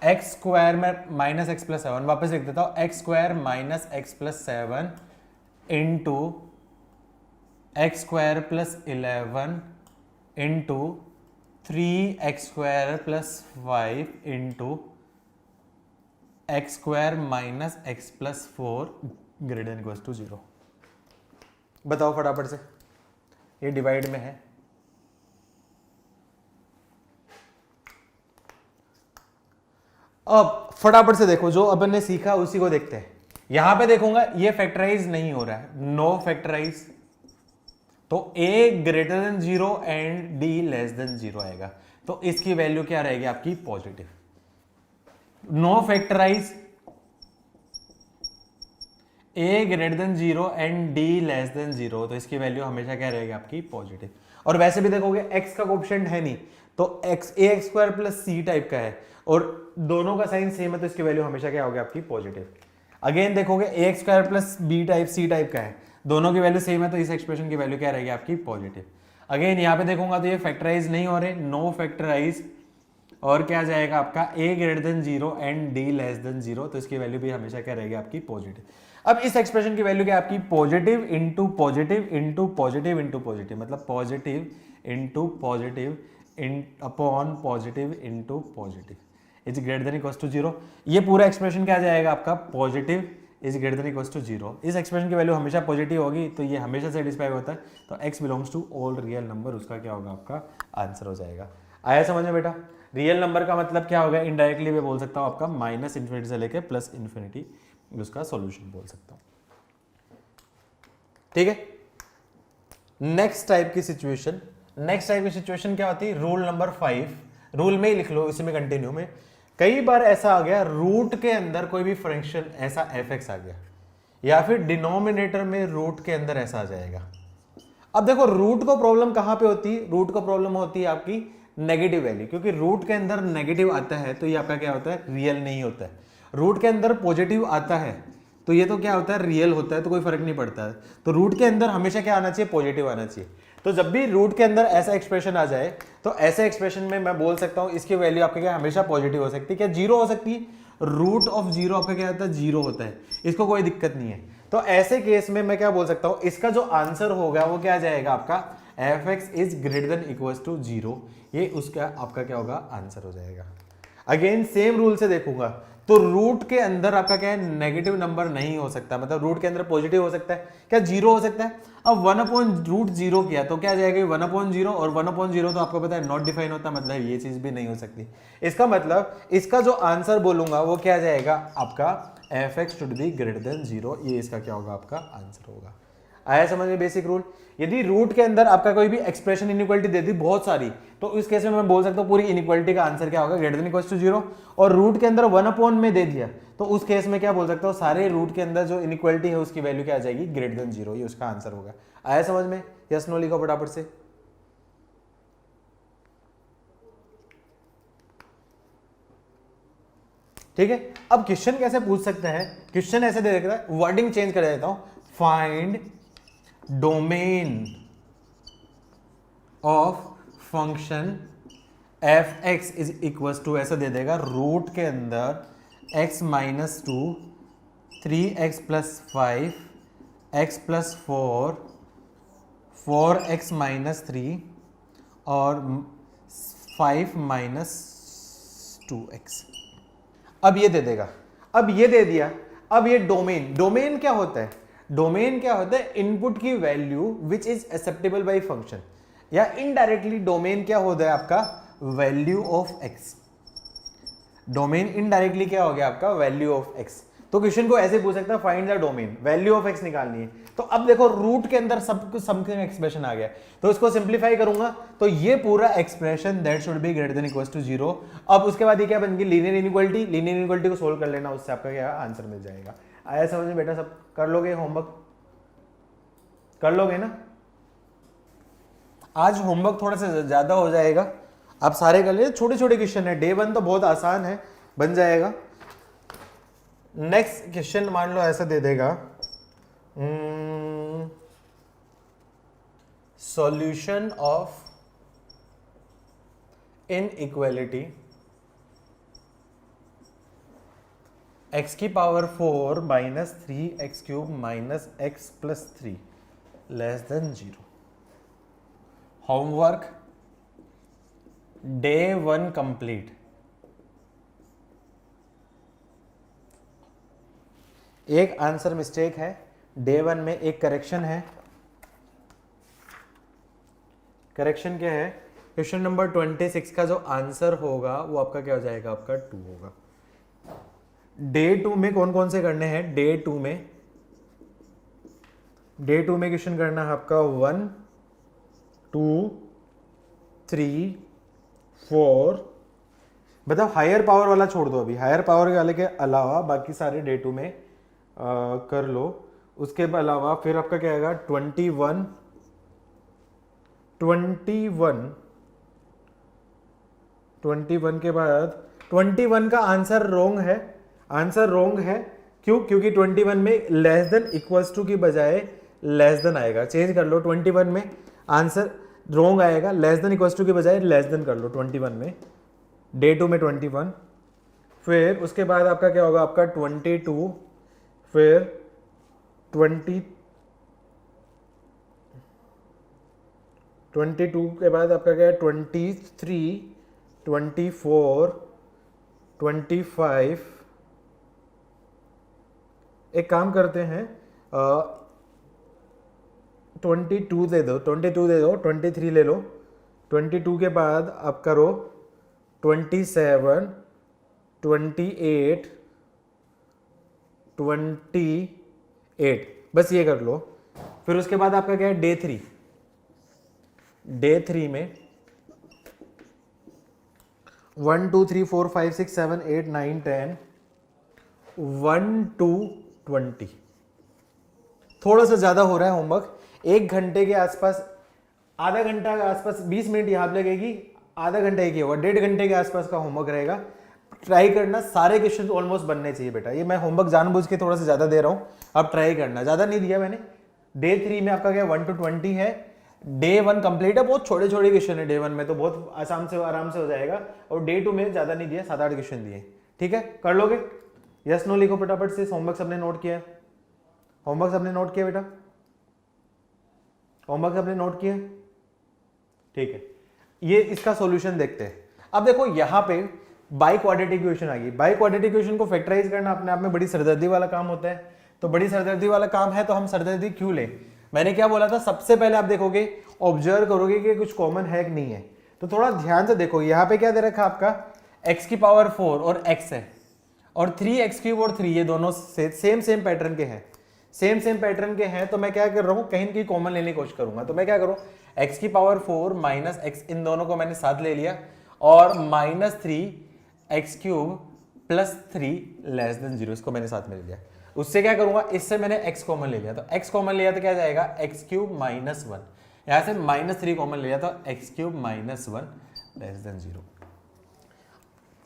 एक्स स्क्वायर में माइनस एक्स प्लस 7, वापस लिख देता हूं, x square minus x plus 7 into x square plus 11 into 3x square plus 5 into x square minus x plus 4 greater than equals to 0। बताओ फटाफट से, ये डिवाइड में है। अब फटाफट से देखो, जो अपन ने सीखा उसी को देखते हैं। यहां पे देखूंगा ये फैक्टराइज नहीं हो रहा है, नो फैक्टराइज, तो a greater than 0 and d less than 0 आएगा, तो इसकी वैल्यू क्या रहेगी आपकी? Positive. No factorise, a greater than 0 and d less than 0, तो इसकी वैल्यू हमेशा क्या रहेगी आपकी? पॉजिटिव। और वैसे भी देखोगे x का कोएफिशिएंट है नहीं, तो x ax square plus c type का है और दोनों का साइन सेम है, तो इसकी वैल्यू हमेशा क्या होगी आपकी? पॉजिटिव। अगेन देखोगे ax square plus b type c type का है, दोनों की वैल्यू सेम है, तो इस एक्सप्रेशन की वैल्यू क्या रहेगी आपकी? पॉजिटिव। अगेन यहाँ पे देखूंगा तो ये फैक्टराइज नहीं हो रहे, नो फैक्टराइज, और क्या जाएगा आपका? a greater than 0 and d less than 0, तो इसकी वैल्यू भी हमेशा क्या रहेगी आपकी? पॉजिटिव। अब इस एक्सप्रेशन की वैल्यू क्या आपकी? Positive into positive into positive into positive, मतलब positive into positive upon positive into positive is greater than equals to 0। ये पूरा एक्सप्रेशन क्या जाएगा आपका? Positive is greater than equals to 0। इस एक्सप्रेशन की वैल्यू हमेशा पॉजिटिव होगी, तो ये हमेशा सेटिस्फाई होता है, तो x belongs to all real number, उसका क्या होगा? आपका आंसर हो जाएगा। आया समझ में बेटा? रियल नंबर का मतलब क्या होगा? इनडायरेक्टली मैं बोल सकता हूँ आपका माइनस इन्फिनिटी से लेके प्लस इन्फिनिटी, उसका सॉल्यूशन बोल सकता हूँ, ठीक है? नेक्स्ट टाइप की सिचुएशन, नेक्स्ट टाइप की सिचुएशन क्या होती है? रूल नंबर 5, रूल में ही लिख लो, इसी में कंटिन्यू में। कई बार ऐसा आ गया रूट के अंदर कोई भी फ्रैक्शन ऐसा fx आ गया, या फिर डिनोमिनेटर में रूट के अंदर ऐसा आ जाएगा। अब देखो रूट को प्रॉब्लम कहां पे होती है? रूट को प्रॉब्लम होती है आपकी नेगेटिव वैल्यू, क्योंकि रूट के अंदर नेगेटिव आता है तो ये आपका क्या होता है? रियल नहीं होता है। रूट के अंदर पॉजिटिव आता है तो ये तो क्या होता है? रियल होता है, तो कोई फर्क नहीं पड़ता है। तो रूट के अंदर हमेशा क्या आना चाहिए? पॉजिटिव आना चाहिए। तो जब भी रूट के अंदर ऐसा एक्सप्रेशन आ जाए तो ऐसे एक्सप्रेशन में मैं बोल सकता हूं इसकी वैल्यू आपके क्या हमेशा पॉजिटिव हो सकती है, क्या जीरो हो सकती है, रूट ऑफ जीरो आपका क्या होता है, जीरो होता है, इसको कोई दिक्कत नहीं है। तो ऐसे केस में मैं क्या बोल सकता हूं, इसका जो आंसर होगा वो क्या जाएगा आपका f x is greater than equal to zero, ये उसका आपका क्या होगा आंसर हो जाएगा। अगेन सेम रूल से देखूंगा तो रूट के अंदर आपका क्या है नेगेटिव नंबर नहीं हो सकता, मतलब रूट के अंदर पॉजिटिव हो सकता है, क्या जीरो हो सकता है। अब 1/√0 किया तो क्या जाएगा 1/0, और 1/0 तो आपको पता है नॉट डिफाइन होता, मतलब ये चीज भी नहीं हो सकती। इसका मतलब इसका जो आंसर बोलूंगा वो क्या जाएगा आपका f x should be greater than zero, ये इसका क्या होगा आपका आंसर होगा। आया समझ में बेसिक रूल। यदि रूट के अंदर आपका कोई भी एक्सप्रेशन इनइक्वालिटी दे दी बहुत सारी, तो इस केस में मैं बोल सकता हूँ पूरी इनइक्वालिटी का आंसर क्या होगा greater than equal to zero, और रूट के अंदर 1 में दे दिया तो उस केस में क्या बोल सकता हूँ सारे रूट के अंदर जो इनइक्वालिटी है उसकी वैल्यू क्या आ जाएगी ग्रेटर देन जीरो, ये उसका आंसर होगा। आया समझ में, यस नो लिखो फटाफट से। ठीक है, अब क्वेश्चन कैसे पूछ सकते हैं, क्वेश्चन ऐसे दे देता है, वर्डिंग चेंज कर देता हूं, find domain of function f x is equal to, ऐसा दे देगा रूट के अंदर x minus 2 3x plus 5 x plus 4 4x minus 3 और 5 माइनस 2x। अब ये दे देगा, अब ये दे दिया, अब ये डोमेन, डोमेन क्या होता है, डोमेन क्या होता है इनपुट की value which is acceptable bye function, या इनडायरेक्टली डोमेन क्या होता है आपका value of x, domain indirectly क्या हो गया आपका वैल्यू ऑफ एक्स। तो क्वेश्चन को ऐसे पूछ सकता है find the domain, value of x निकालनी है। तो अब देखो रूट के अंदर सब कुछ समथिंग एक्सप्रेशन आ गया, तो इसको सिंप्लीफाई करूंगा तो ये पूरा expression that should be greater than equal to zero. अब उसके बाद ये क्या बन गई लीनियर इनइक्वालिटी, लीनियर इनइक्वालिटी को सोल्व कर लेना, उससे आपका क्या आंसर मिल जाएगा। आया समझ में बेटा, सब कर लोगे, होमवर्क कर लोगे ना। आज होमवर्क थोड़ा सा ज्यादा हो जाएगा, आप सारे कर लिए, छोटे छोटे क्वेश्चन है, डे 1 तो बहुत आसान है, बन जाएगा। नेक्स्ट क्वेश्चन मान लो ऐसा दे देगा, सॉल्यूशन ऑफ इनइक्वालिटी x की power 4 minus 3x cube minus x plus 3 less than 0। Homework day 1 complete. एक आंसर मिस्टेक है, डे 1 में एक करेक्शन है। करेक्शन क्या है, क्वेश्चन नंबर 26 का जो आंसर होगा वो आपका क्या हो जाएगा, आपका 2 होगा। डे 2 में कौन कौन से करने हैं, डे 2 में क्वेश्चन करना है आपका 1 2 3 4, मतलब हायर पावर वाला छोड़ दो, अभी हायर पावर वाले के अलावा बाकी सारे डे 2 में कर लो। उसके अलावा फिर आपका क्या आएगा 21 के बाद 21 का आंसर रोंग है, आंसर रोंग है क्यों, क्योंकि 21 में लेस देन इक्वल्स टू की बजाय लेस देन आएगा, चेंज कर लो। 21 में आंसर रोंग आएगा, लेस देन इक्वल्स टू की बजाय लेस देन कर लो 21 में, डे 2 में 21। फिर उसके बाद आपका क्या होगा, आपका 22, फिर 22 के बाद आपका क्या है 23 24 25। एक काम करते हैं 22 दे दो, 23 ले लो, 22 के बाद आप करो 27 28 28, बस ये कर लो। फिर उसके बाद आपका क्या है डे 3 में 1 2 3 4 5 6 7 8 9 10 1 2 20। थोड़ा सा ज्यादा हो रहा है होमवर्क, 1 घंटे के आसपास, आधा घंटा के आसपास, 20 मिनट यहाँ लगेगी, आधा घंटा एक ही होगा, 1.5 घंटे के आसपास का होमवर्क रहेगा। ट्राई करना, सारे क्वेश्चन ऑलमोस्ट बनने चाहिए बेटा, ये मैं होमवर्क जानबूझ के थोड़ा सा ज्यादा दे रहा हूँ, अब ट्राई करना, ज्यादा नहीं दिया मैंने। डे 3 में आपका क्या 1 to 20 है, डे 1 कंप्लीट है, बहुत छोटे छोटे क्वेश्चन है डे 1 में, तो बहुत आराम से हो जाएगा। और डे 2 में ज्यादा नहीं दिया, 7-8 क्वेश्चन दिए। ठीक है, कर लोगे? यस नो लिखो फटाफट से। होमवर्क सबने नोट किया? होमवर्क सबने नोट किया बेटा? होमवर्क सबने नोट किया? ठीक है, ये इसका सॉल्यूशन देखते हैं। अब देखो यहाँ पे बाई क्वाड्रेटिक इक्वेशन आ गई। बाई क्वाड्रेटिक इक्वेशन को फैक्टराइज करना अपने आप में बड़ी सरदर्दी वाला काम होता है। तो बड़ी सरदर्दी वाला काम है, तो हम सरदर्दी क्यों ले? मैंने क्या बोला था, सबसे पहले आप देखोगे, ऑब्जर्व करोगे कि कुछ कॉमन है कि नहीं है। तो थोड़ा ध्यान से देखो, यहाँ पे क्या दे रखा आपका, x की पावर 4 और x है, और 3x³ और 3, ये दोनों सेम पैटर्न के हैं, सेम पैटर्न के हैं। तो मैं क्या कर रहा हूँ, कहीं की कॉमन लेने की कोशिश करूंगा। तो मैं क्या करूँ, x की पावर 4 माइनस x, इन दोनों को मैंने साथ ले लिया, और -3x³ प्लस 3 लेस देन 0, इसको मैंने साथ में ले लिया। उससे क्या करूंगा, इससे मैंने x कॉमन ले लिया, तो x कॉमन लिया तो क्या जाएगा, x³ माइनस 1, यहां से -3 कॉमन लिया तो x³ माइनस 1 लेस देन 0।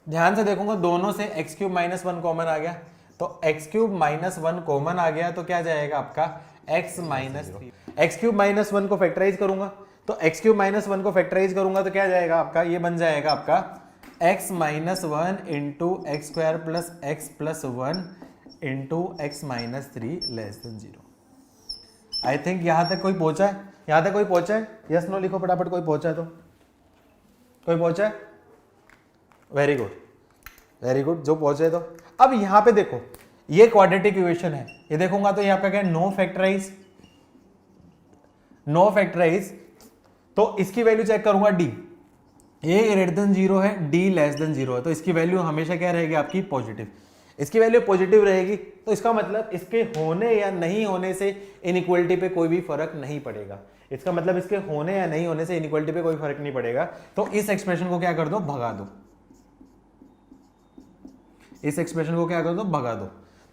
ध्यान से देखूंगा, दोनों से x³ माइनस 1 कॉमन आ गया, तो x³ माइनस 1 कॉमन आ गया, तो क्या जाएगा आपका x माइनस 3। x³ माइनस 1 को फैक्टराइज करूंगा, तो x³ माइनस 1 को फैक्टराइज करूंगा तो क्या जाएगा आपका, ये बन जाएगा आपका x minus 1 into x square plus x plus 1 into x minus 3 less than 0। I think यहां तक कोई पहुंचा है? यहां तक कोई पहुंचा है? यस नो लिखो फटाफट, कोई पहुंचा है तो? कोई पहुंचा है? वेरी गुड, वेरी गुड, जो पहुंचे। तो अब यहां पे देखो, ये क्वाड्रेटिक इक्वेशन है, ये देखूंगा तो ये आपका क्या है, नो फैक्टराइज, नो फैक्टराइज। तो इसकी वैल्यू चेक करूंगा d, a ग्रेटर देन 0 है, d लेस देन 0 है, तो इसकी वैल्यू हमेशा क्या रहेगी आपकी, पॉजिटिव। इसकी वैल्यू पॉजिटिव रहेगी, तो इसका मतलब इसके होने या नहीं होने से इनइक्वालिटी पे कोई भी फर्क नहीं पड़ेगा। इसका मतलब इसके होने या नहीं होने से इनइक्वालिटी पे कोई फर्क नहीं पड़ेगा। तो इस एक्सप्रेशन को क्या कर दो, भगा दो। इस एक्सप्रेशन को क्या कर दो, भगा दो।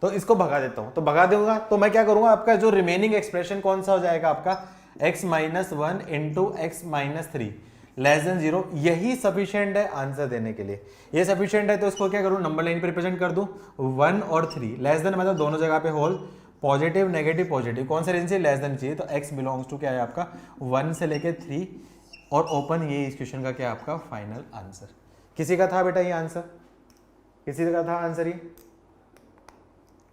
तो इसको भगा देता हूं, तो भगा दूंगा तो मैं क्या करूंगा, आपका जो रिमेनिंग एक्सप्रेशन कौन सा हो जाएगा आपका, x minus 1 into x minus 3 less than 0। यही सफिशिएंट है आंसर देने के लिए, ये सफिशिएंट है। तो इसको क्या करूं, नंबर लाइन पे रिप्रेजेंट कर दूं, 1 और 3 लेस देन, मतलब दोनों जगह पे होल, पॉजिटिव नेगेटिव पॉजिटिव, कौन सा रेंज से लेस देन चाहिए, तो x बिलोंग्स टू क्या है आपका 1 से लेके 3 और ओपन। ये इस क्वेश्चन का क्या आपका फाइनल आंसर। किसी का था बेटा ये आंसर, किसी का था आंसर ये?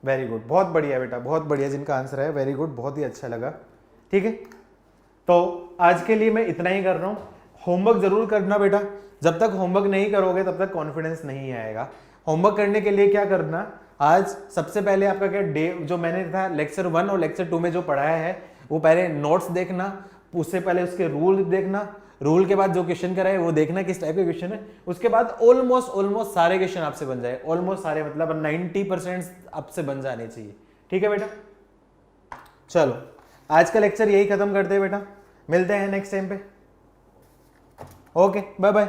वेरी गुड, बहुत बढ़िया बेटा, बहुत बढ़िया जिनका आंसर है, वेरी गुड, बहुत ही अच्छा लगा। ठीक है, तो आज के लिए मैं इतना ही कर रहा हूँ। होमवर्क जरूर करना बेटा, जब तक होमवर्क नहीं करोगे तब तक कॉन्फिडेंस नहीं आएगा। होमवर्क करने के लिए क्या करना, आज सबसे पहले आपका क्या डे, जो मैंने था लेक्चर 1 और लेक्चर 2 में जो पढ़ाया है वो पहले नोट्स देखना, उससे पहले उसके रूल देखना, रूल के बाद जो क्वेश्चन कराए वो देखना किस टाइप के क्वेश्चन है, उसके बाद ऑलमोस्ट सारे क्वेश्चन आपसे बन जाए, ऑलमोस्ट सारे, मतलब 90% आपसे बन जाने चाहिए। ठीक है बेटा, चलो आज का लेक्चर यही खत्म करते हैं बेटा, मिलते हैं नेक्स्ट टाइम पे। Okay, bye bye.